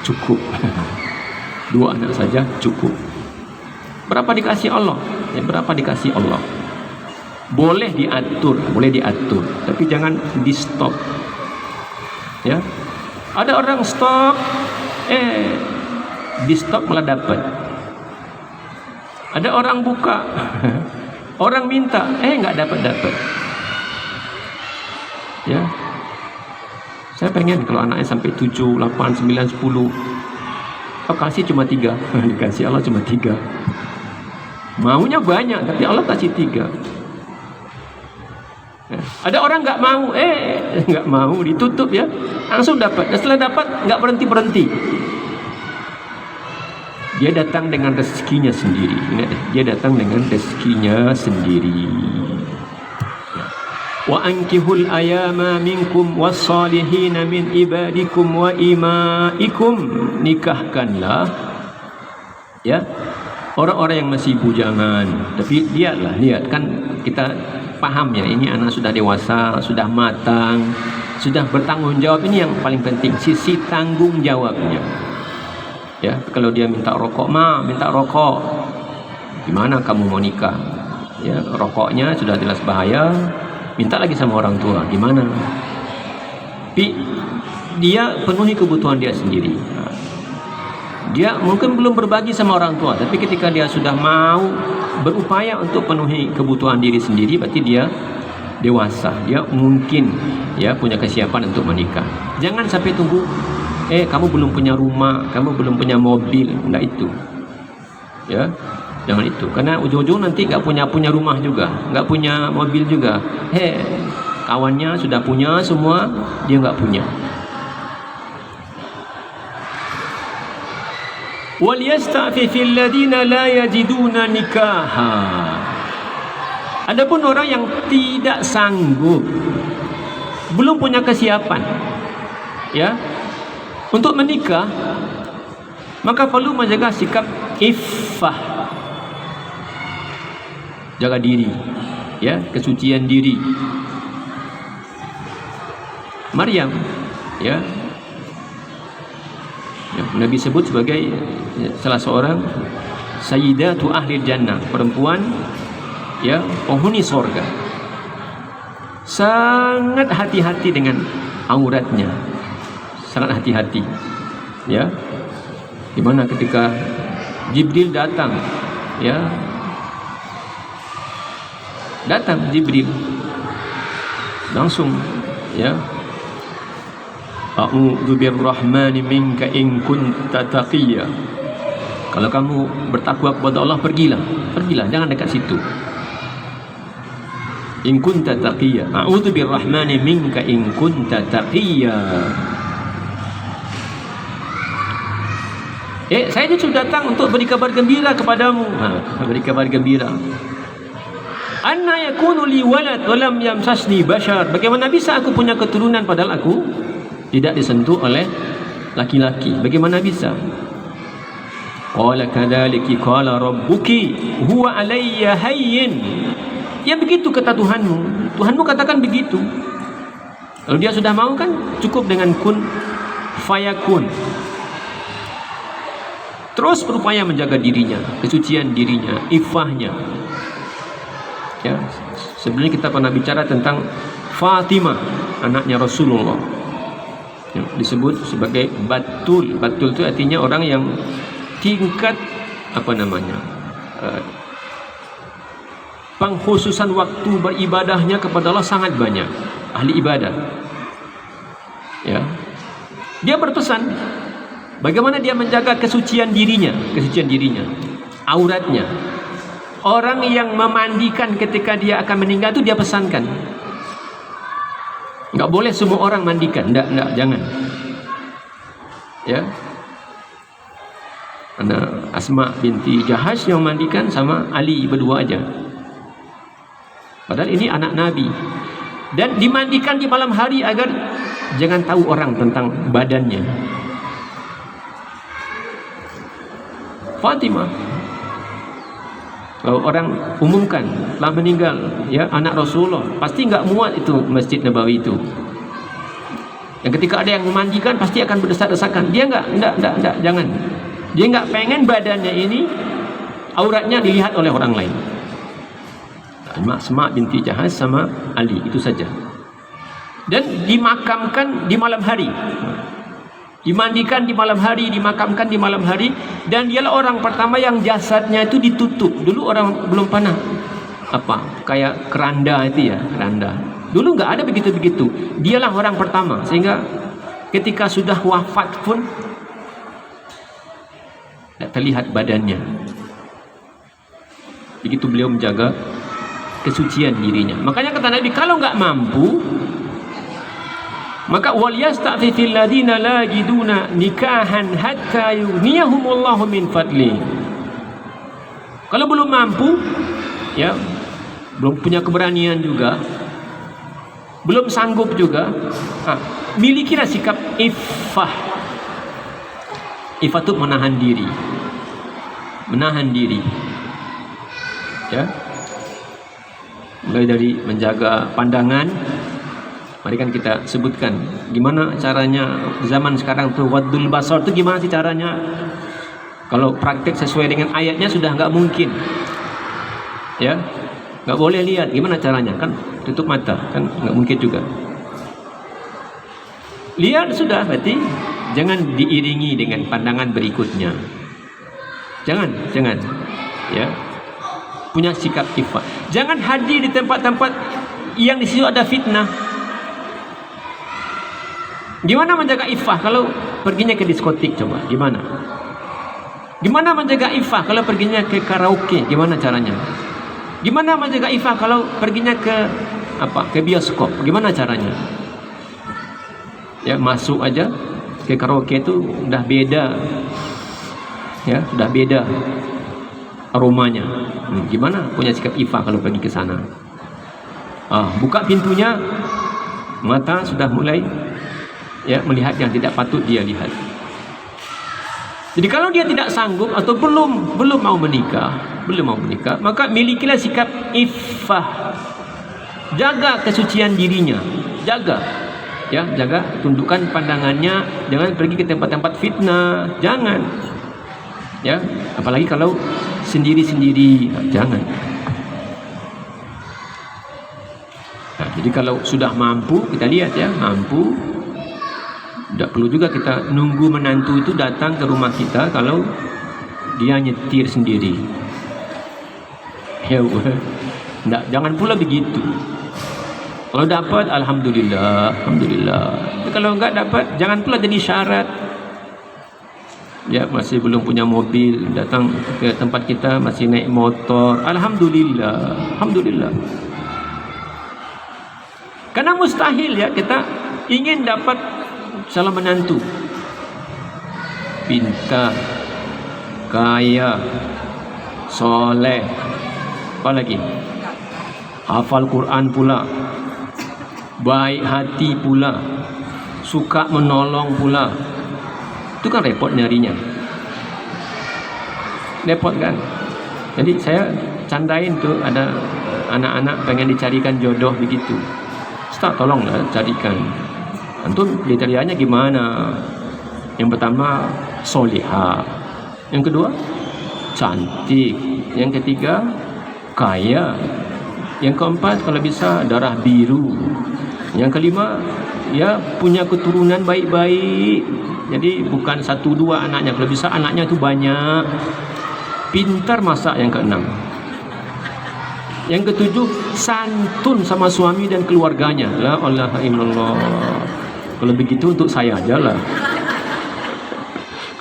A: cukup. 2 anak saja cukup. Berapa dikasih Allah? Ya, berapa dikasih Allah? Boleh diatur, tapi jangan di stop. Ya. Ada orang stop, di stop malah dapat. Ada orang buka, orang minta, nggak dapat. Ya. Saya pengen kalau anaknya sampai 7, 8, 9, 10. Oh, kasih cuma 3. Dikasih Allah cuma 3. Maunya banyak, tapi Allah kasih 3. Ada orang nggak mau, ditutup ya, langsung dapat. Dan setelah dapat nggak berhenti. Dia datang dengan rezekinya sendiri. Ingat, dia datang dengan rezekinya sendiri. Wa ankihul ayama minkum was-salihin min ibadikum wa imaikum, nikahkanlah ya orang-orang yang masih bujangan. Tapi lihat kan, kita paham ya, ini anak sudah dewasa, sudah matang, sudah bertanggung jawab. Ini yang paling penting, sisi tanggung jawabnya. Ya, kalau dia minta rokok, minta rokok, gimana kamu mau nikah? Ya, rokoknya sudah jelas bahaya, minta lagi sama orang tua, gimana? Tapi dia penuhi kebutuhan dia sendiri. Dia mungkin belum berbagi sama orang tua, tapi ketika dia sudah mau berupaya untuk penuhi kebutuhan diri sendiri, berarti dia dewasa. Dia mungkin ya punya kesiapan untuk menikah. Jangan sampai tunggu kamu belum punya rumah, kamu belum punya mobil, enggak itu. Ya, jangan itu. Karena ujung-ujung nanti enggak punya rumah juga, enggak punya mobil juga. Kawannya sudah punya semua, dia enggak punya. Wal yasta'fifil ladina la yajiduna nikaha. Adapun orang yang tidak sanggup, belum punya kesiapan, ya, untuk menikah, maka perlu menjaga sikap iffah, jaga diri, ya, kesucian diri. Maryam, ya, Nabi sebut sebagai salah seorang sayyidatu ahli jannah, perempuan ya penghuni sorga. Sangat hati-hati dengan auratnya, sangat hati-hati, ya. Dimana ketika Jibril datang, ya, datang Jibril langsung, ya, a'udzu birrahmani minka in kunta taqiyya. Kalau kamu bertakwa kepada Allah, pergilah, jangan dekat situ. In kunta taqiyya, a'udzu birrahmani minka in kunta taqiyya. Saya sudah datang untuk beri kabar gembira kepadamu. Beri kabar gembira. Anna yakunu li walad wa lam yamsasni bashar. Bagaimana bisa aku punya keturunan padahal aku tidak disentuh oleh laki-laki? Bagaimana bisa? Qala kadzalika qala rabbuki huwa alayya hayyin. Ya begitu kata Tuhanmu. Tuhanmu katakan begitu. Kalau dia sudah mau kan cukup dengan kun fayakun. Terus berupaya menjaga dirinya, kesucian dirinya, iffahnya. Ya, sebenarnya kita pernah bicara tentang Fatimah, anaknya Rasulullah. Ya, disebut sebagai batul. Batul itu artinya orang yang tingkat pengkhususan waktu beribadahnya kepada Allah sangat banyak, ahli ibadah. Ya, dia berpesan bagaimana dia menjaga kesucian dirinya, auratnya. Orang yang memandikan ketika dia akan meninggal itu dia pesankan. Enggak boleh semua orang mandikan, enggak, jangan. Ya. Karena Asma binti Jahash yang mandikan sama Ali berdua aja. Padahal ini anak Nabi. Dan dimandikan di malam hari agar jangan tahu orang tentang badannya. Fatimah, kalau orang umumkan telah meninggal, ya, anak Rasulullah, pasti enggak muat itu Masjid Nabawi itu. Yang ketika ada yang memandikan pasti akan berdesak-desakan. Dia enggak, jangan. Dia enggak pengen badannya ini, auratnya dilihat oleh orang lain. Asma binti Jahash sama Ali, itu saja. Dan dimakamkan di malam hari. Dimandikan di malam hari, dimakamkan di malam hari, dan dialah orang pertama yang jasadnya itu ditutup. Dulu orang belum pernah kayak keranda itu ya, keranda. Dulu nggak ada begitu-begitu. Dialah orang pertama, sehingga ketika sudah wafat pun tidak terlihat badannya. Begitu beliau menjaga kesucian dirinya. Makanya kata Nabi, kalau nggak mampu Maka wal yasta'fifil ladina la yajiduna nikahan hatta yughniyahumullahu min fadli. Kalau belum mampu, ya, belum punya keberanian juga, belum sanggup juga, milikilah sikap iffah. Iffah itu menahan diri. Menahan diri. Ya. Mulai dari menjaga pandangan. Mari kan kita sebutkan gimana caranya zaman sekarang tuh waddul basar itu gimana sih caranya? Kalau praktek sesuai dengan ayatnya sudah nggak mungkin, ya, nggak boleh lihat. Gimana caranya? Kan tutup mata, kan nggak mungkin juga. Lihat sudah, berarti jangan diiringi dengan pandangan berikutnya. Jangan, ya. Punya sikap iffah. Jangan hadir di tempat-tempat yang di situ ada fitnah. Gimana menjaga iffah kalau perginya ke diskotik? Coba gimana? Gimana menjaga iffah kalau perginya ke karaoke? Gimana caranya? Gimana menjaga iffah kalau perginya ke ke bioskop? Gimana caranya? Ya, masuk aja ke karaoke itu udah beda. Ya, sudah beda aromanya. Gimana punya sikap iffah kalau pergi ke sana? Buka pintunya, mata sudah mulai, ya, melihat yang tidak patut dia lihat. Jadi kalau dia tidak sanggup atau belum mau menikah, maka milikilah sikap iffah. Jaga kesucian dirinya, jaga tundukkan pandangannya, jangan pergi ke tempat-tempat fitnah, jangan. Ya, apalagi kalau sendiri-sendiri, jangan. Nah, jadi kalau sudah mampu, kita lihat ya, mampu. Tidak perlu juga kita nunggu menantu itu datang ke rumah kita kalau dia nyetir sendiri. Ya, jangan pula begitu. Kalau dapat, alhamdulillah. Tapi kalau enggak dapat, jangan pula jadi syarat. Ya, masih belum punya mobil, datang ke tempat kita masih naik motor. Alhamdulillah. Karena mustahil ya kita ingin dapat calon menantu pintar, kaya, soleh, apalagi hafal Quran pula, baik hati pula, suka menolong pula. Itu kan repot nyarinya, repot kan. Jadi saya candain tuh ada anak-anak pengen dicarikan jodoh begitu. Ustaz, tolonglah carikan. Antum kriterianya gimana? Yang pertama solihah, yang kedua cantik, yang ketiga kaya, yang keempat kalau bisa darah biru, yang kelima ya punya keturunan baik-baik. Jadi bukan 1-2 anaknya, kalau bisa anaknya itu banyak, pintar masak yang keenam, yang ketujuh santun sama suami dan keluarganya. La ilaha illallah. Kalau begitu untuk saya aja lah.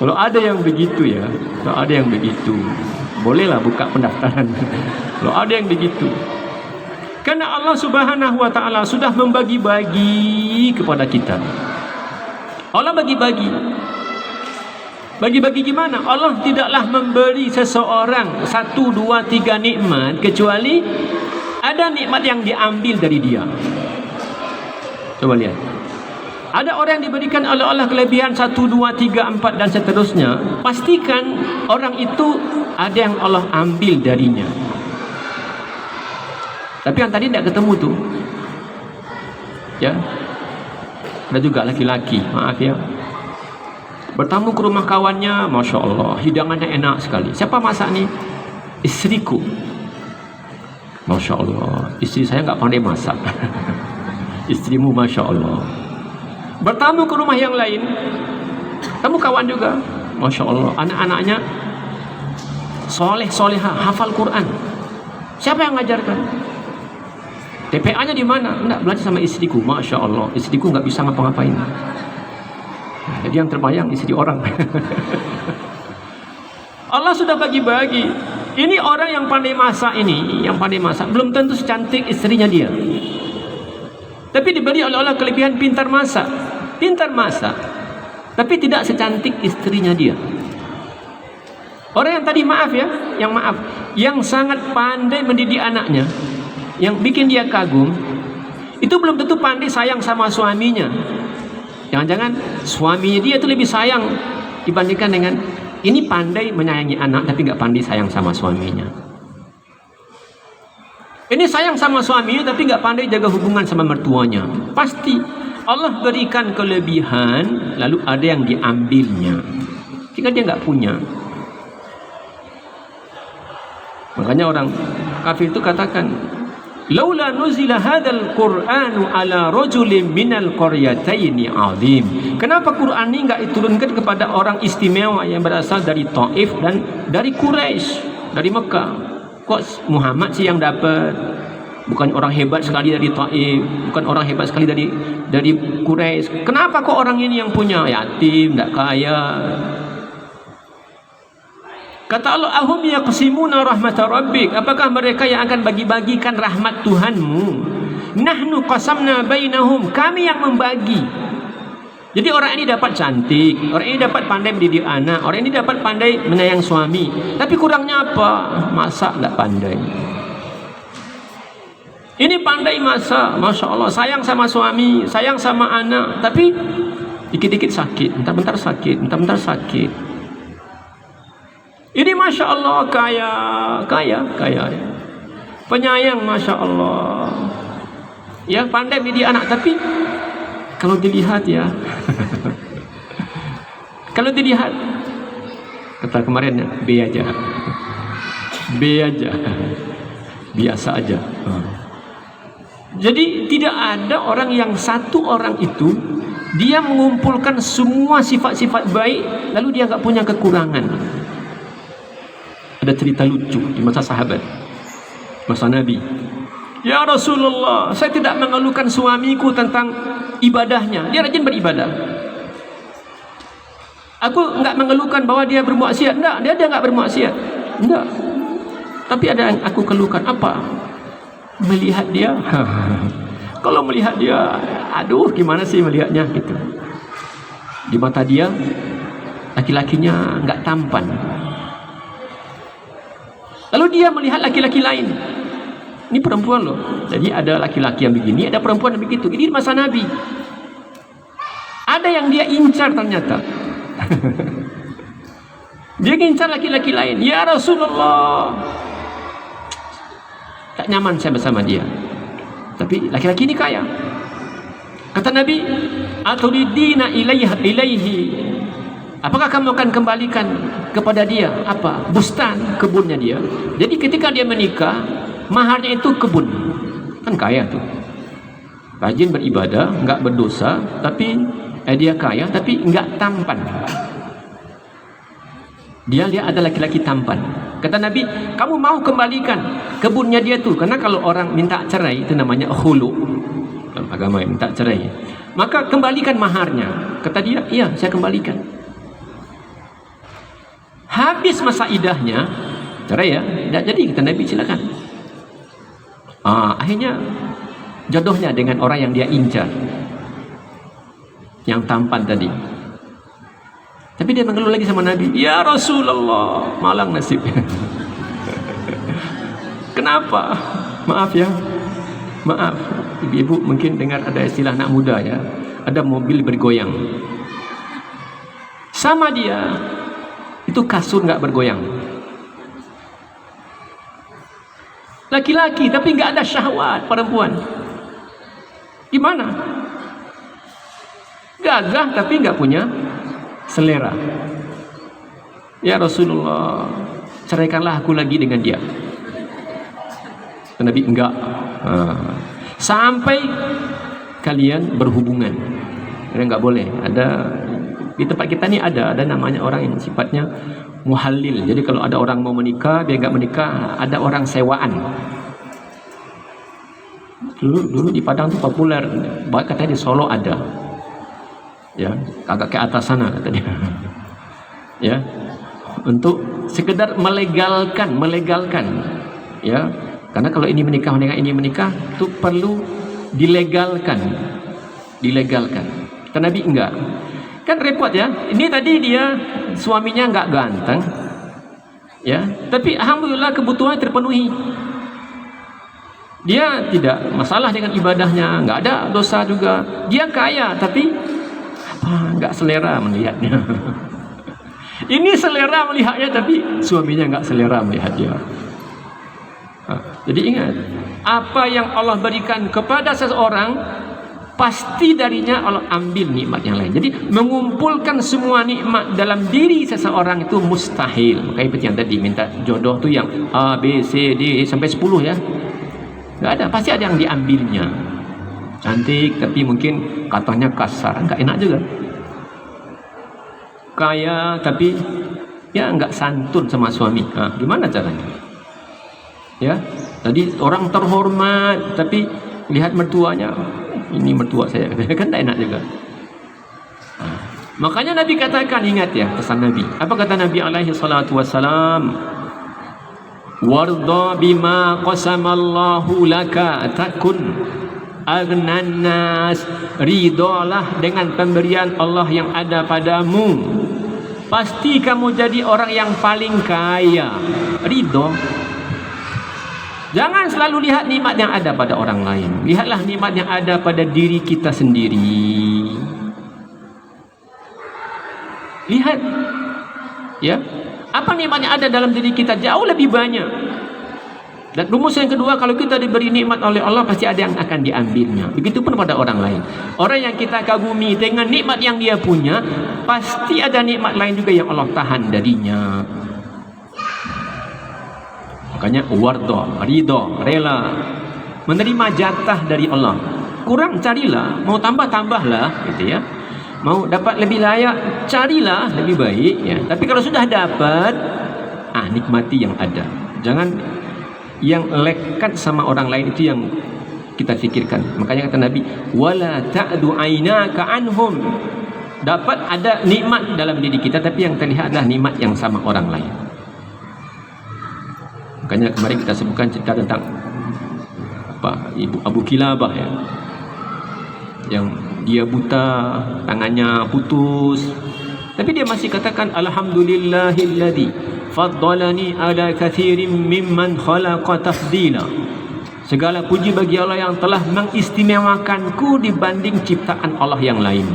A: Kalau ada yang begitu ya, bolehlah buka pendaftaran. Kalau ada yang begitu, karena Allah Subhanahu wa Ta'ala sudah membagi-bagi kepada kita. Allah bagi-bagi gimana? Allah tidaklah memberi seseorang 1, 2, 3 nikmat kecuali ada nikmat yang diambil dari dia. Coba lihat. Ada orang yang diberikan oleh Allah kelebihan 1, 2, 3, 4 dan seterusnya. Pastikan orang itu ada yang Allah ambil darinya. Tapi yang tadi tidak ketemu tuh, ya. Ada juga laki-laki, maaf ya, bertamu ke rumah kawannya, masya Allah, hidangannya enak sekali. Siapa masak nih? Istriku. Masya Allah, istri saya nggak pandai masak. Istrimu masya Allah. Bertamu ke rumah yang lain, tamu kawan juga, masya Allah, anak-anaknya soleh-soleha, hafal Quran. Siapa yang ngajarkan? TPA-nya di mana? Enggak, belajar sama istriku. Masya Allah, istriku nggak bisa ngapa-ngapain. Jadi yang terbayang istri orang. Allah sudah bagi-bagi. Ini orang yang pandai masak ini, yang pandai masak belum tentu secantik istrinya dia. Tapi diberi oleh Allah kelebihan pintar masak. Pintar masak. Tapi tidak secantik istrinya dia. Orang yang tadi yang sangat pandai mendidik anaknya, yang bikin dia kagum, itu belum tentu pandai sayang sama suaminya. Jangan-jangan suaminya dia itu lebih sayang dibandingkan dengan ini pandai menyayangi anak tapi nggak pandai sayang sama suaminya. Ini sayang sama suaminya tapi nggak pandai jaga hubungan sama mertuanya. Pasti Allah berikan kelebihan lalu ada yang diambilnya jika dia nggak punya. Makanya orang kafir itu katakan, laula nuzila hadzal qur'anu ala rajulin minal qaryataini azim. Kenapa Quran ini enggak diturunkan kepada orang istimewa yang berasal dari Taif dan dari Quraisy, dari Mekah? Kok Muhammad sih yang dapat? Bukan orang hebat sekali dari Taif, bukan orang hebat sekali dari Quraisy. Kenapa kok orang ini yang punya? Yatim, enggak kaya. Kata Allah, ahum yaqsimuna rahmata rabbik. Apakah mereka yang akan bagi-bagikan rahmat Tuhanmu? Nahnu qasamna bainahum. Kami yang membagi. Jadi orang ini dapat cantik, orang ini dapat pandai mendidik anak, orang ini dapat pandai menyayang suami. Tapi kurangnya apa? Masak nggak pandai. Ini pandai masak, Masya Allah, sayang sama suami, sayang sama anak, tapi dikit-dikit sakit, bentar-bentar sakit, bentar-bentar sakit. Ini Masya Allah kaya, penyayang Masya Allah, ya pandai mendidik anak. Tapi kalau dilihat ya, kalau dilihat kata kemarin ya, B aja, biasa aja. Jadi tidak ada orang yang satu orang itu dia mengumpulkan semua sifat-sifat baik lalu dia nggak punya kekurangan. Ada cerita lucu di masa sahabat, masa Nabi. Ya Rasulullah, saya tidak mengeluhkan suamiku tentang ibadahnya. Dia rajin beribadah. Aku enggak mengeluhkan bahwa dia bermaksiat. Enggak, dia enggak bermaksiat. Enggak. Tapi ada yang aku keluhkan. Apa? Melihat dia. Kalau melihat dia, aduh gimana sih melihatnya gitu. Di mata dia, laki-lakinya enggak tampan. Lalu dia melihat laki-laki lain. Ini perempuan loh. Jadi ada laki-laki yang begini, ada perempuan yang begitu. Ini masa Nabi. Ada yang dia incar ternyata. Dia incar laki-laki lain. Ya Rasulullah, tak nyaman saya bersama dia. Tapi laki-laki ini kaya. Kata Nabi, aturidina ilaihi. Apakah kamu akan kembalikan kepada dia apa? Bustan, kebunnya dia. Jadi ketika dia menikah, maharnya itu kebun. Kan kaya tuh. Rajin beribadah, enggak berdosa, tapi dia kaya tapi enggak tampan. Dia ada laki-laki tampan. Kata Nabi, kamu mau kembalikan kebunnya dia tuh? Karena kalau orang minta cerai itu namanya khulu. Dalam agama yang minta cerai. Maka kembalikan maharnya. Kata dia, iya saya kembalikan. Habis masa idahnya, cerai ya, tidak jadi. Kata Nabi, silakan. Akhirnya jodohnya dengan orang yang dia incar, yang tampan tadi. Tapi dia mengeluh lagi sama Nabi, ya Rasulullah, malang nasib. Kenapa? Maaf ya, maaf. Ibu-ibu mungkin dengar ada istilah anak muda ya, ada mobil bergoyang. Sama dia, itu kasur nggak bergoyang. Laki-laki tapi nggak ada syahwat perempuan. Gimana? Gagah tapi nggak punya selera. Ya Rasulullah, ceraikanlah aku lagi dengan dia. Nabi enggak. Sampai kalian berhubungan. Karena nggak boleh. Ada di tempat kita nih ada namanya orang yang sifatnya muhallil. Jadi kalau ada orang mau menikah, dia nggak menikah, ada orang sewaan. Dulu di Padang tuh populer, katanya di Solo ada. Ya, agak ke atas sana kata dia. Ya, untuk sekedar melegalkan. Ya, karena kalau ini menikah itu perlu dilegalkan. Kata Nabi enggak. Kan repot ya. Ini tadi dia suaminya enggak ganteng, ya, tapi alhamdulillah kebutuhan terpenuhi. Dia tidak masalah dengan ibadahnya, enggak ada dosa juga. Dia kaya, tapi enggak selera melihatnya. Ini selera melihatnya, tapi suaminya enggak selera melihat dia. Jadi ingat, apa yang Allah berikan kepada seseorang, pasti darinya Allah ambil nikmat yang lain. Jadi mengumpulkan semua nikmat dalam diri seseorang itu mustahil. Makanya seperti yang tadi minta jodoh tu yang A, B, C, D sampai 10 ya. Enggak ada, pasti ada yang diambilnya. Cantik tapi mungkin katanya kasar, enggak enak juga. Kaya tapi ya enggak santun sama suami. Gimana caranya? Ya, tadi orang terhormat tapi lihat mertuanya, ini mertua saya, kan tak enak juga. Makanya Nabi katakan, ingat ya pesan Nabi. Apa kata Nabi alaihi salatu wassalam? Warda bima qasamallahu laka takun aghnan nas. Ridalah dengan pemberian Allah yang ada padamu, pasti kamu jadi orang yang paling kaya. Ridha. Jangan selalu lihat nikmat yang ada pada orang lain. Lihatlah nikmat yang ada pada diri kita sendiri. Lihat, ya, apa nikmat yang ada dalam diri kita jauh lebih banyak. Dan rumus yang kedua, kalau kita diberi nikmat oleh Allah, pasti ada yang akan diambilnya. Begitupun pada orang lain. Orang yang kita kagumi dengan nikmat yang dia punya, pasti ada nikmat lain juga yang Allah tahan darinya. Makanya warda, ridha, rela menerima jatah dari Allah. Kurang carilah, mau tambah-tambahlah gitu ya. Mau dapat lebih layak, carilah lebih baik ya. Tapi kalau sudah dapat, nikmati yang ada. Jangan yang lekat sama orang lain, itu yang kita fikirkan. Makanya kata Nabi, wala ta'du aynaka anhum. Dapat ada nikmat dalam diri kita, tapi yang terlihat adalah nikmat yang sama orang lain. Makanya kemarin kita sebutkan cerita tentang Ibu Abu Kilabah ya, yang dia buta, tangannya putus, tapi dia masih katakan alhamdulillahilladzi faddalani ala katsirin mimman khalaqa tafdila. Segala puji bagi Allah yang telah mengistimewakanku dibanding ciptaan Allah yang lain.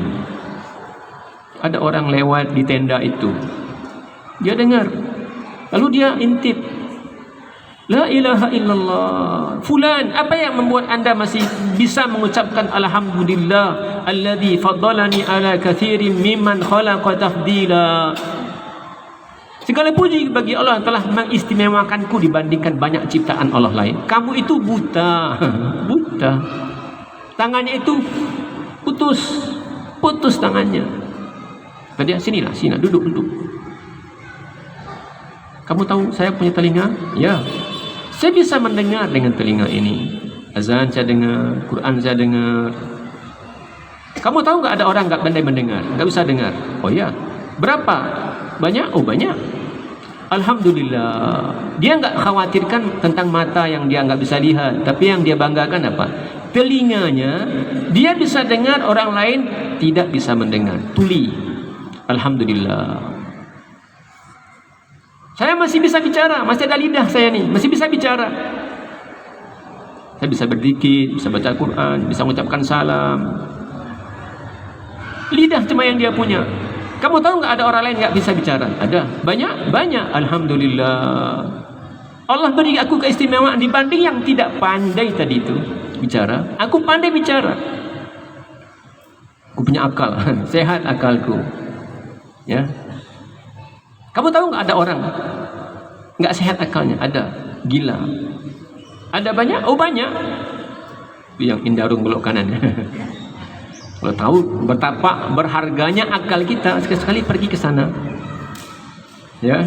A: Ada orang lewat di tenda itu, dia dengar, lalu dia intip, la ilaha illallah. Fulan, apa yang membuat anda masih bisa mengucapkan alhamdulillah alladzi faddalani ala katsirin mimman khalaqa tafdila. Segala puji bagi Allah yang telah mengistimewakanku dibandingkan banyak ciptaan Allah lain. Kamu itu buta. Buta. Tangannya itu putus tangannya. Tadi sinilah, duduk. Kamu tahu saya punya telinga? Ya. Saya bisa mendengar dengan telinga ini. Azan saya dengar, Quran saya dengar. Kamu tahu nggak ada orang nggak pandai mendengar, nggak bisa dengar? Oh ya. Berapa? Banyak? Oh banyak. Alhamdulillah. Dia nggak khawatirkan tentang mata yang dia nggak bisa lihat, tapi yang dia banggakan apa? Telinganya. Dia bisa dengar, orang lain tidak bisa mendengar. Tuli. Alhamdulillah. Saya masih bisa bicara, masih ada lidah saya nih, masih bisa bicara. Saya bisa berzikir, bisa baca Quran, bisa mengucapkan salam. Lidah cuma yang dia punya. Kamu tahu nggak ada orang lain nggak bisa bicara? Ada, banyak. Alhamdulillah. Allah beri aku keistimewaan dibanding yang tidak pandai tadi itu bicara. Aku pandai bicara. Aku punya akal, sehat akalku. Ya. Kamu tahu nggak ada orang nggak sehat akalnya? Ada, gila. Ada banyak? Oh banyak. Yang Indarung belok kanan. Kalau tahu betapa berharganya akal kita, sekali-sekali pergi ke sana. Ya,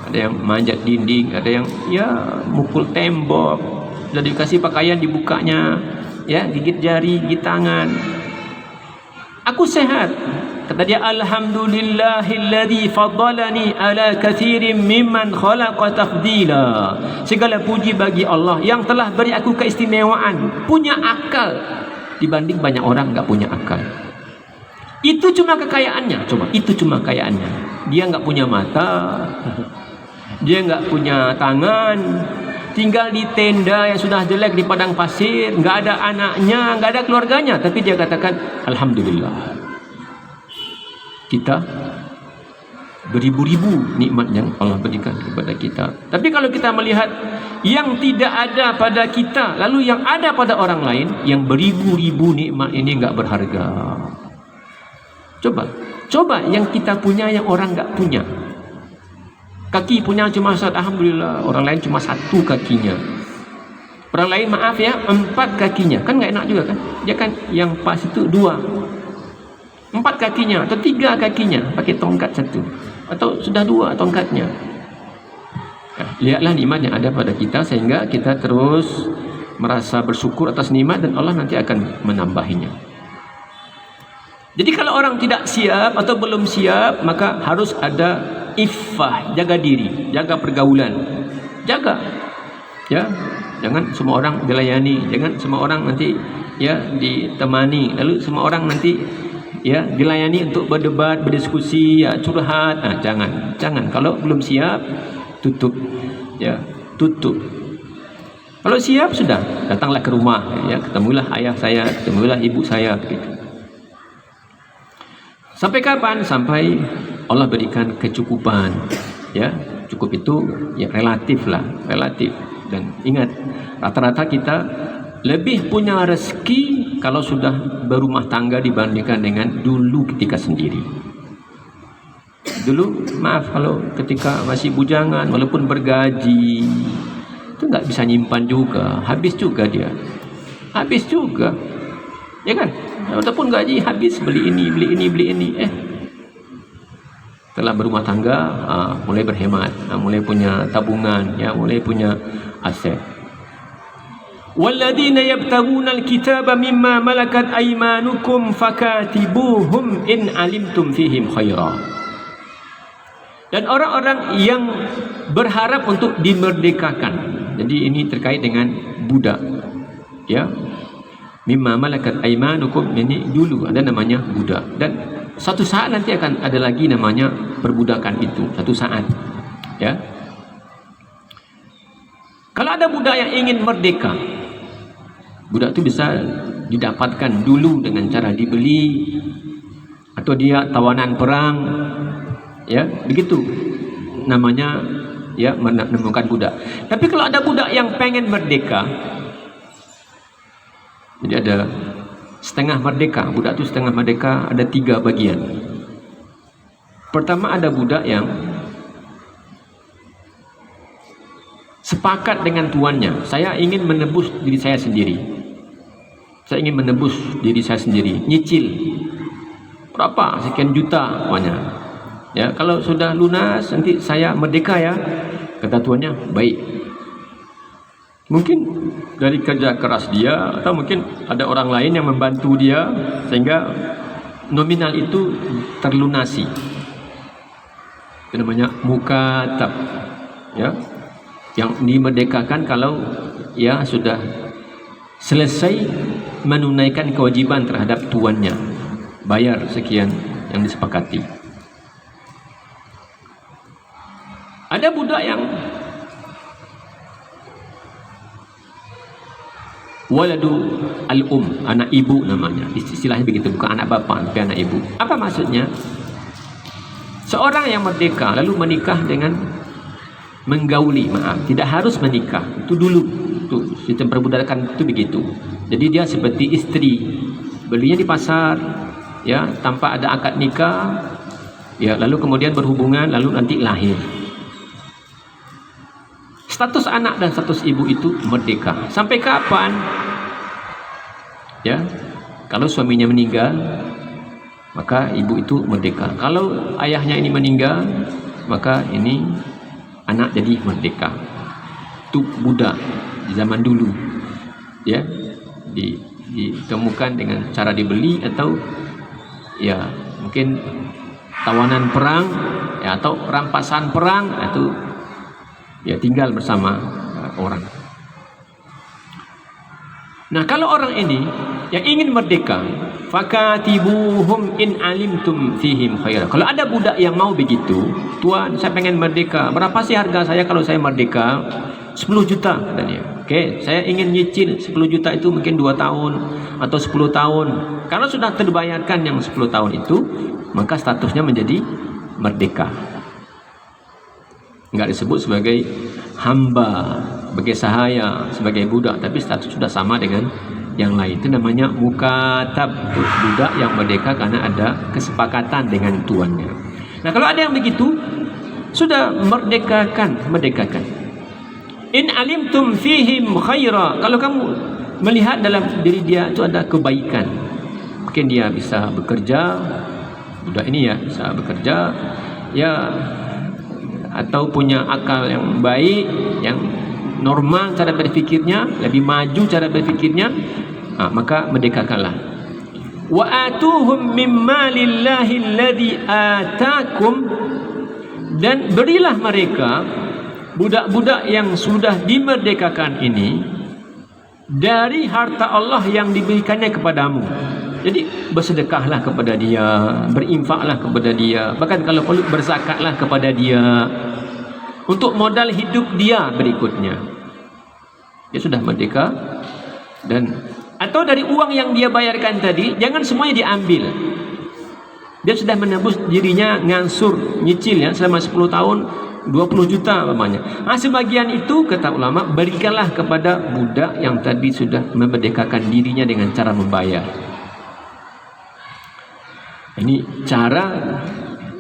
A: ada yang manjat dinding, ada yang ya mukul tembok, sudah dikasih pakaian dibukanya, ya gigit jari, gigit tangan. Aku sehat. Kata dia, alhamdulillahilladzi faddalani ala katsirin mimman khalaqa tafdila. Segala puji bagi Allah yang telah beri aku keistimewaan, punya akal dibanding banyak orang nggak punya akal. Itu cuma kekayaannya, coba, itu cuma kekayaannya. Dia nggak punya mata, dia nggak punya tangan, tinggal di tenda yang sudah jelek di padang pasir, nggak ada anaknya, nggak ada keluarganya, tapi dia katakan alhamdulillah, kita beribu-ribu nikmat yang Allah berikan kepada kita. Tapi kalau kita melihat yang tidak ada pada kita, lalu yang ada pada orang lain, yang beribu-ribu nikmat ini nggak berharga. Coba yang kita punya yang orang nggak punya. Kaki punya cuma satu, alhamdulillah, orang lain cuma satu kakinya. Orang lain maaf ya 4 kakinya, kan nggak enak juga kan? Dia kan yang pas itu 2, 4 kakinya atau 3 kakinya, pakai tongkat satu, atau sudah 2 tongkatnya. Nah, lihatlah nikmat yang ada pada kita sehingga kita terus merasa bersyukur atas nikmat dan Allah nanti akan menambahinya. Jadi kalau orang tidak siap atau belum siap, maka harus ada iffah, jaga diri, jaga pergaulan, jaga, ya, jangan semua orang dilayani, jangan semua orang nanti ya ditemani, lalu semua orang nanti ya dilayani untuk berdebat, berdiskusi, ya curhat. Nah, jangan. Kalau belum siap, tutup, ya, tutup. Kalau siap sudah, datanglah ke rumah, ya, ketemulah ayah saya, ketemulah ibu saya, begitu. Sampai kapan? Sampai Allah berikan kecukupan, ya. Cukup itu ya relatif lah, relatif. Dan ingat, rata-rata kita lebih punya rezeki kalau sudah berumah tangga dibandingkan dengan dulu ketika sendiri. Dulu, maaf, kalau ketika masih bujangan, walaupun bergaji, itu nggak bisa nyimpan juga, habis juga dia, habis juga, ya kan? Walaupun gaji habis, beli ini. Setelah berumah tangga, mulai berhemat, mulai punya tabungan, ya, mulai punya aset. Walladzina yabtaguna alkitaba mimma malakat aymanukum fakatibuhum in alimtum fihim khaira. Dan orang-orang yang berharap untuk dimerdekakan. Jadi ini terkait dengan budak, ya. Mimma malakat aymanukum, ini dulu ada namanya budak, dan satu saat nanti akan ada lagi namanya perbudakan itu, satu saat, ya. Kalau ada budak yang ingin merdeka, budak itu bisa didapatkan dulu dengan cara dibeli atau dia tawanan perang, ya, begitu namanya, ya, menemukan budak. Tapi kalau ada budak yang pengen merdeka, jadi ada setengah merdeka, budak itu setengah merdeka, ada 3 bagian. Pertama, ada budak yang sepakat dengan tuannya, saya ingin menebus diri saya sendiri, saya ingin menebus diri saya sendiri, nyicil berapa, sekian juta uangnya, ya, kalau sudah lunas nanti saya merdeka, ya, kata tuannya. Baik, mungkin dari kerja keras dia, atau mungkin ada orang lain yang membantu dia sehingga nominal itu terlunasi. Itu namanya mukatab, ya, yang dimerdekakan kalau ya sudah selesai menunaikan kewajiban terhadap tuannya, bayar sekian yang disepakati. Ada budak yang waladu al-um, anak ibu namanya, istilahnya begitu, bukan anak bapa tapi anak ibu. Apa maksudnya? Seorang yang merdeka lalu menikah dengan menggauli, maaf, tidak harus menikah, itu dulu tuh sistem perbudakan itu begitu. Jadi dia seperti istri, belinya di pasar, ya, tanpa ada akad nikah, ya, lalu kemudian berhubungan, lalu nanti lahir. Status anak dan status ibu itu merdeka. Sampai kapan? Ya, kalau suaminya meninggal, maka ibu itu merdeka. Kalau ayahnya ini meninggal, maka ini anak jadi merdeka. Itu budak di zaman dulu, ya, ditemukan dengan cara dibeli atau ya mungkin tawanan perang, ya, atau rampasan perang, itu ya tinggal bersama orang. Nah, kalau orang ini yang ingin merdeka, fakatibuhum in alimtum fihim khaira. Kalau ada budak yang mau begitu, tuan saya pengen merdeka, berapa sih harga saya kalau saya merdeka? 10 juta katanya. Oke, saya ingin nyicil 10 juta itu mungkin 2 tahun atau 10 tahun. Kalau sudah terbayarkan yang 10 tahun itu, maka statusnya menjadi merdeka. Enggak disebut sebagai hamba, sebagai sahaya, sebagai budak, tapi status sudah sama dengan yang lain. Itu namanya mukatab, budak yang merdeka karena ada kesepakatan dengan tuannya. Nah, kalau ada yang begitu, sudah merdekakan. In alimtum fihim khaira. Kalau kamu melihat dalam diri dia itu ada kebaikan, mungkin dia bisa bekerja, budak ini ya bisa bekerja, ya, atau punya akal yang baik, yang normal cara berfikirnya, lebih maju cara berfikirnya, maka merdekakanlah. Wa atuhum mimma lillahi alladhi atakum, dan berilah mereka budak-budak yang sudah dimerdekakan ini dari harta Allah yang diberikannya kepadamu. Jadi bersedekahlah kepada dia, berinfaklah kepada dia, bahkan kalau perlu berzakatlah kepada dia untuk modal hidup dia berikutnya. Dia sudah merdeka, dan atau dari uang yang dia bayarkan tadi, jangan semuanya diambil. Dia sudah menebus dirinya ngansur, nyicil ya selama 10 tahun 20 juta umpamanya. Sebagian itu kata ulama berikanlah kepada budak yang tadi sudah memerdekakan dirinya dengan cara membayar. Ini cara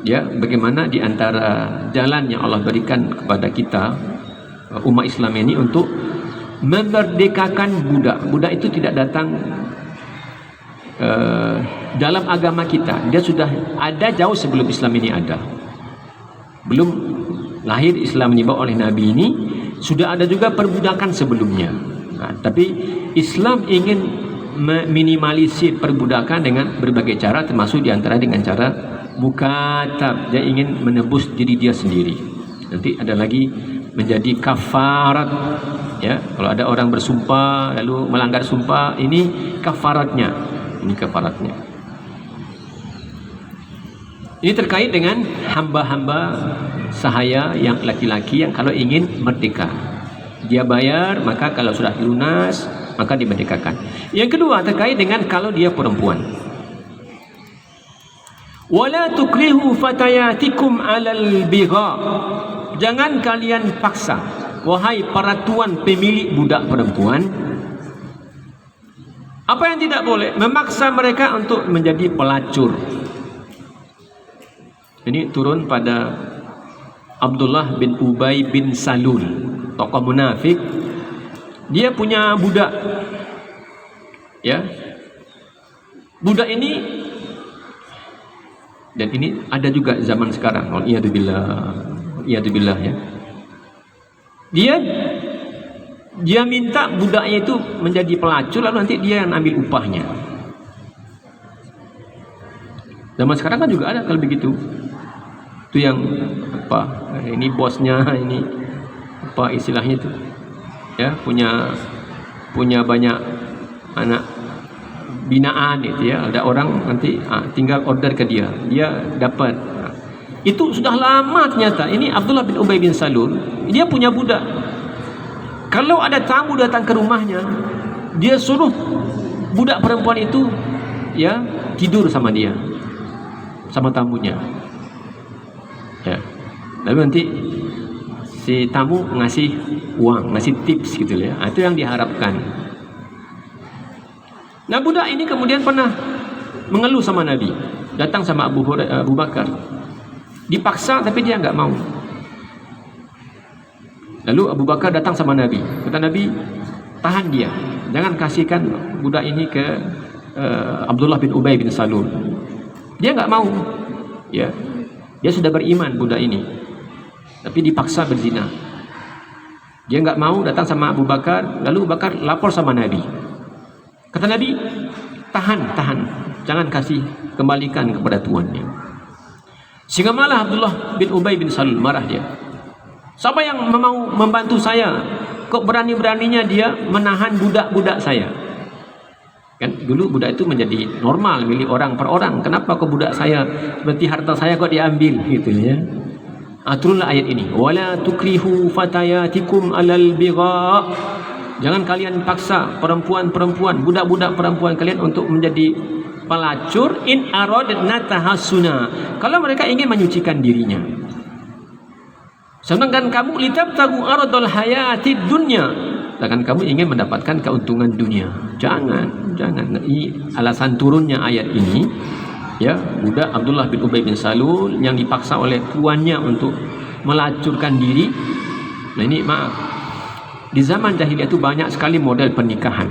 A: ya bagaimana di antara jalan yang Allah berikan kepada kita umat Islam ini untuk memerdekakan budak. Budak itu tidak datang dalam agama kita. Dia sudah ada jauh sebelum Islam ini ada. Belum lahir Islam dibawa oleh Nabi ini, sudah ada juga perbudakan sebelumnya. Tapi Islam ingin meminimalisir perbudakan dengan berbagai cara, termasuk diantara dengan cara mukatab. Dia ingin menebus diri dia sendiri. Nanti ada lagi menjadi kafarat. Ya, kalau ada orang bersumpah lalu melanggar sumpah, ini kafaratnya. Ini kafaratnya. Ini terkait dengan hamba-hamba sahaya yang laki-laki yang kalau ingin merdeka, dia bayar, maka kalau sudah lunas maka dimerdekakan. Yang kedua terkait dengan kalau dia perempuan. Wala tukrihu fatayatikum 'alal bigha. Jangan kalian paksa, wahai para tuan pemilik budak perempuan. Apa yang tidak boleh? Memaksa mereka untuk menjadi pelacur. Ini turun pada Abdullah bin Ubay bin Salul, tokoh munafik. Dia punya budak, ya. Budak ini, dan ini ada juga zaman sekarang. Iyadzubillah, ya. Dia minta budaknya itu menjadi pelacur, lalu nanti dia yang ambil upahnya. Zaman sekarang kan juga ada kalau begitu. Itu yang apa? Ini bosnya, ini apa istilahnya itu? Ya, punya banyak anak binaan itu ya. Ada orang nanti tinggal order ke dia, dia dapat. Itu sudah lama ternyata. Ini Abdullah bin Ubay bin Salul, dia punya budak. Kalau ada tamu datang ke rumahnya, dia suruh budak perempuan itu ya tidur sama dia, sama tamunya. Ya. Lalu nanti si tamu ngasih uang, ngasih tips gitu ya. Itu yang diharapkan. Nah, budak ini kemudian pernah mengeluh sama Nabi, datang sama Abu Bakar, dipaksa tapi dia nggak mau. Lalu Abu Bakar datang sama Nabi, kata Nabi, tahan dia, jangan kasihkan budak ini ke Abdullah bin Ubay bin Salul. Dia nggak mau, ya. Dia sudah beriman budak ini, tapi dipaksa berzina. Dia nggak mau, datang sama Abu Bakar. Lalu Abu Bakar lapor sama Nabi. Kata Nabi, tahan, jangan kasih, kembalikan kepada tuannya. Sehingga malah Abdullah bin Ubay bin Salul marah dia. Siapa yang mau membantu saya? Kok berani-beraninya dia menahan budak-budak saya? Kan dulu budak itu menjadi normal milik orang per orang. Kenapa kok budak saya, berarti harta saya kok diambil gitu ya. Turunlah ayat ini, wala tukrihu fatayatikum alal bigha. Jangan kalian paksa perempuan-perempuan, budak-budak perempuan kalian untuk menjadi pelacur in aradna tahassuna, kalau mereka ingin menyucikan dirinya. Sedangkan kamu litabtagu aradul hayati dunya, sedangkan kamu ingin mendapatkan keuntungan dunia. Jangan. Ini alasan turunnya ayat ini. Ya, budak Abdullah bin Ubay bin Salul yang dipaksa oleh tuannya untuk melacurkan diri. Nah ini maaf, di zaman jahiliyah itu banyak sekali model pernikahan.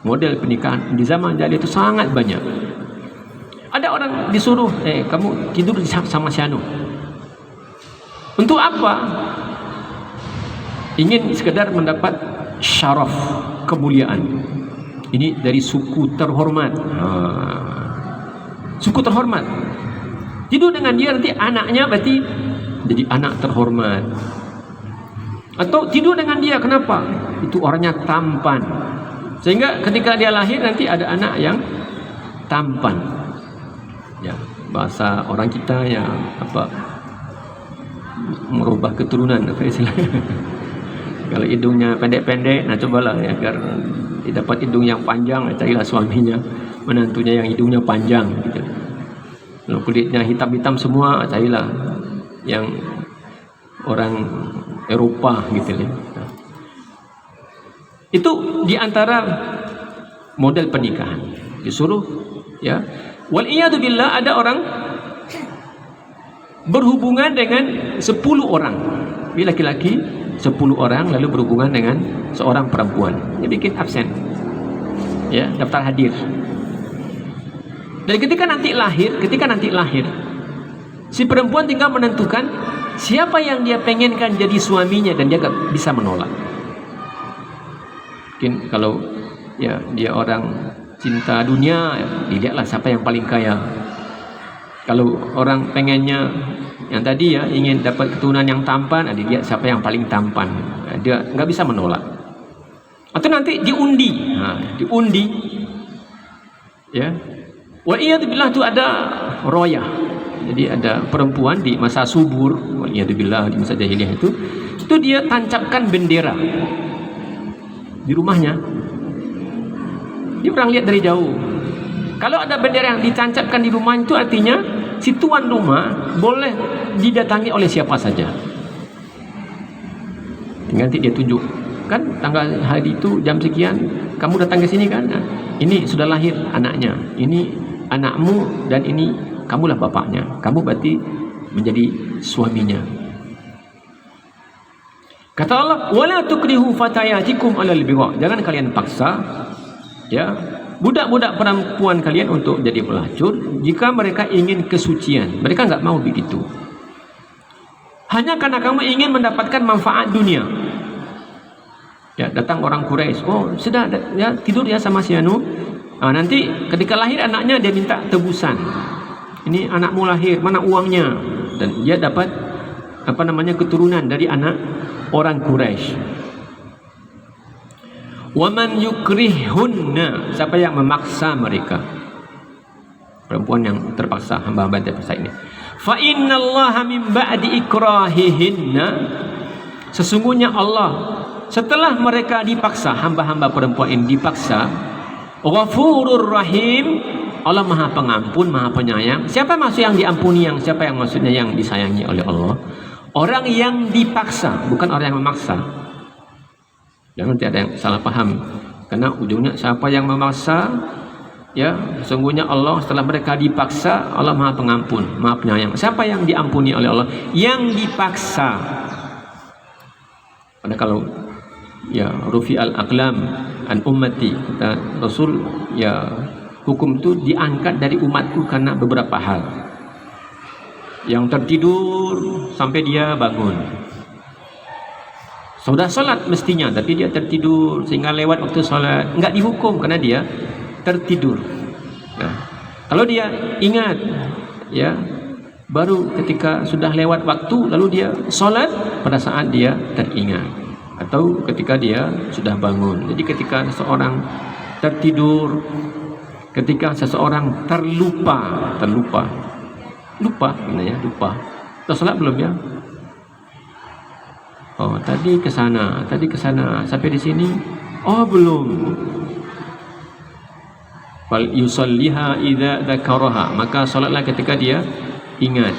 A: Model pernikahan di zaman jahiliyah itu sangat banyak. Ada orang disuruh, kamu tidur sama si anu. Untuk apa? Ingin sekedar mendapat syaraf, kemuliaan. Ini dari suku terhormat. Suku terhormat. Tidur dengan dia, nanti anaknya berarti jadi anak terhormat. Atau tidur dengan dia, kenapa? Itu orangnya tampan, sehingga ketika dia lahir nanti ada anak yang tampan. Ya, bahasa orang kita ya apa? Merubah keturunan apa istilahnya? Kalau hidungnya pendek-pendek, nah cobalah ya, agar dapat hidung yang panjang, carilah suaminya, menantunya yang hidungnya panjang gitu. Kalau kulitnya hitam-hitam semua, carilah yang orang Eropa gitu ya. Itu diantara model pernikahan. Disuruh ya. Wal iyadu billah, ada orang berhubungan dengan 10 orang. Laki-laki 10 orang lalu berhubungan dengan seorang perempuan. Dia bikin absen. Ya, daftar hadir. Dan ketika nanti lahir, si perempuan tinggal menentukan siapa yang dia pengenkan jadi suaminya, dan dia gak bisa menolak. Mungkin kalau ya dia orang cinta dunia, ya, dilihatlah siapa yang paling kaya. Kalau orang pengennya yang tadi ya, ingin dapat keturunan yang tampan, dilihat siapa yang paling tampan. Dia nggak bisa menolak. Atau nanti diundi, ya. Wa iyadzubillah, itu ada royah. Jadi ada perempuan di masa subur, wa iyadzubillah, di masa jahiliyah itu dia tancapkan bendera di rumahnya. Dia orang lihat dari jauh. Kalau ada bendera yang ditancapkan di rumah itu, artinya si tuan rumah boleh didatangi oleh siapa saja. Tinggal nanti dia tunjuk, kan tanggal hari itu jam sekian kamu datang ke sini kan. Nah, ini sudah lahir anaknya, ini anakmu, dan ini kamulah bapaknya. Kamu berarti menjadi suaminya. Kata Allah, wala tukrihu fatayatikum alal bigha. Jangan kalian paksa ya budak-budak perempuan kalian untuk jadi pelacur jika mereka ingin kesucian. Mereka nggak mau begitu. Hanya karena kamu ingin mendapatkan manfaat dunia. Ya, datang orang Quraisy, oh sudah ya, tidur ya sama si anu. Nanti ketika lahir anaknya, dia minta tebusan. Ini anakmu lahir, mana uangnya? Dan dia dapat keturunan dari anak orang Quraisy. Waman yukrihunna, siapa yang memaksa mereka, perempuan yang terpaksa, hamba-hamba yang terpaksa ini. Fa innallaha min ba'di ikrahihinna, sesungguhnya Allah setelah mereka dipaksa, hamba-hamba perempuan ini dipaksa, Ghafurur Rahim, Allah Maha Pengampun, Maha Penyayang. Siapa maksud yang diampuni, siapa yang maksudnya yang disayangi oleh Allah? Orang yang dipaksa, bukan orang yang memaksa. Jangan tidak ada yang salah paham, karena ujungnya siapa yang memaksa, ya sesungguhnya Allah setelah mereka dipaksa, Allah Maha Pengampun, Maha Penyayang. Siapa yang diampuni oleh Allah? Yang dipaksa. Pada kalau ya rufi'al aqlam an ummati, kata Rasul, ya hukum itu diangkat dari umatku karena beberapa hal. Yang tertidur sampai dia bangun, sudah sholat mestinya, tapi dia tertidur sehingga lewat waktu sholat, enggak dihukum karena dia tertidur. Nah, kalau dia ingat, ya baru ketika sudah lewat waktu lalu dia sholat, pada saat dia teringat, atau ketika dia sudah bangun. Jadi ketika seorang tertidur, ketika seseorang lupa, Dah salat belum ya? Oh, tadi ke sana, sampai di sini, oh belum. Fal yusalliha idza dzakaraha, maka salatlah ketika dia ingat.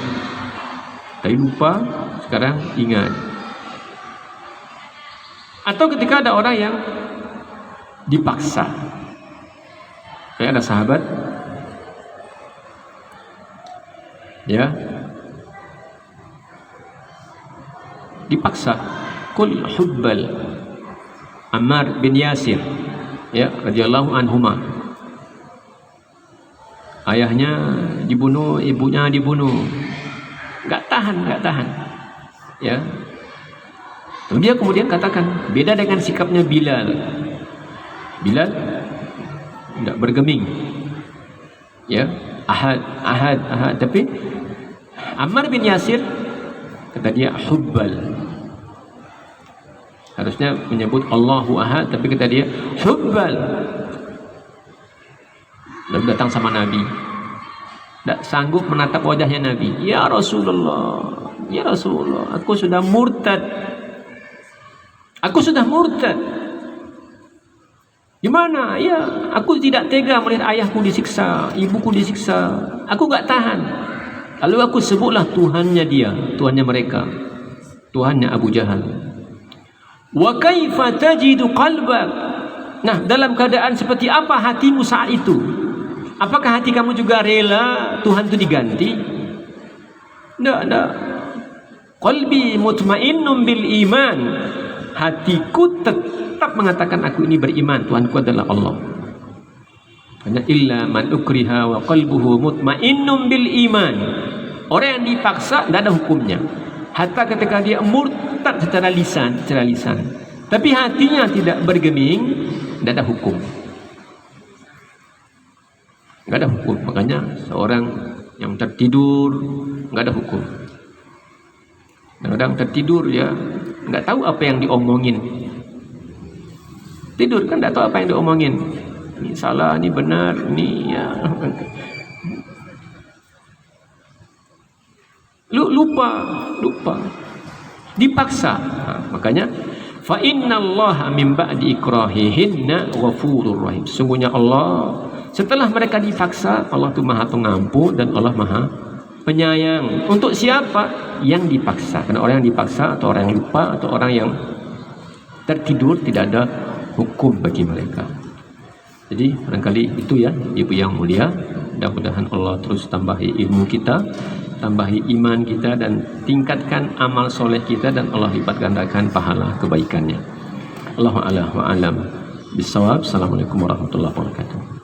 A: Tadi lupa, sekarang ingat. Atau ketika ada orang yang dipaksa. Kayak ada sahabat, ya, dipaksa. Qul hubbal Ammar bin Yasir, ya, radhiyallahu anhuma. Ayahnya dibunuh, ibunya dibunuh. Enggak tahan. Ya. Dia kemudian katakan, beda dengan sikapnya Bilal. Bilal enggak bergeming. Ya, ahad. Tapi Ammar bin Yasir, kata dia, hubbal. Harusnya menyebut Allahu ahad, tapi kata dia hubbal. Lalu datang sama Nabi, tak sanggup menatap wajahnya Nabi. Ya Rasulullah, aku sudah murtad. Gimana? Ya, aku tidak tega melihat ayahku disiksa, ibuku disiksa. Aku gak tahan. Lalu aku sebutlah Tuhannya dia, Tuhannya mereka, Tuhannya Abu Jahal. Wa kaifa tajidu qalbak? Nah, dalam keadaan seperti apa hatimu saat itu? Apakah hati kamu juga rela Tuhan itu diganti? Tidak. Qalbi mutmainnun bil iman. Hatiku tetap mengatakan aku ini beriman, Tuhanku adalah Allah. Hanya illa man ukriha wa qalbuhu mutmainnun bil iman. Orang yang dipaksa tidak ada hukumnya. Hatta ketika dia murtad secara lisan. Tapi hatinya tidak bergeming, tidak ada hukum. Tidak ada hukum. Makanya seorang yang tertidur tidak ada hukum. Kadang tertidur ya nggak tahu apa yang diomongin. Tidur kan nggak tahu apa yang diomongin. Ini salah, ini benar, ini ya. Lupa. Dipaksa. Nah, makanya fa innallaha min ba'di ikrahihinna ghafurur rahim. Sungguhnya Allah setelah mereka dipaksa, Allah itu Maha Pengampun dan Allah Maha Penyayang. Untuk siapa? Yang dipaksa. Karena orang yang dipaksa atau orang yang lupa atau orang yang tertidur tidak ada hukum bagi mereka. Jadi barangkali itu ya Ibu yang mulia. Mudah-mudahan Allah terus tambahi ilmu kita, tambahi iman kita, dan tingkatkan amal soleh kita, dan Allah lipat gandakan pahala kebaikannya. Allahu a'lam wa alam bisawab. Assalamualaikum warahmatullahi wabarakatuh.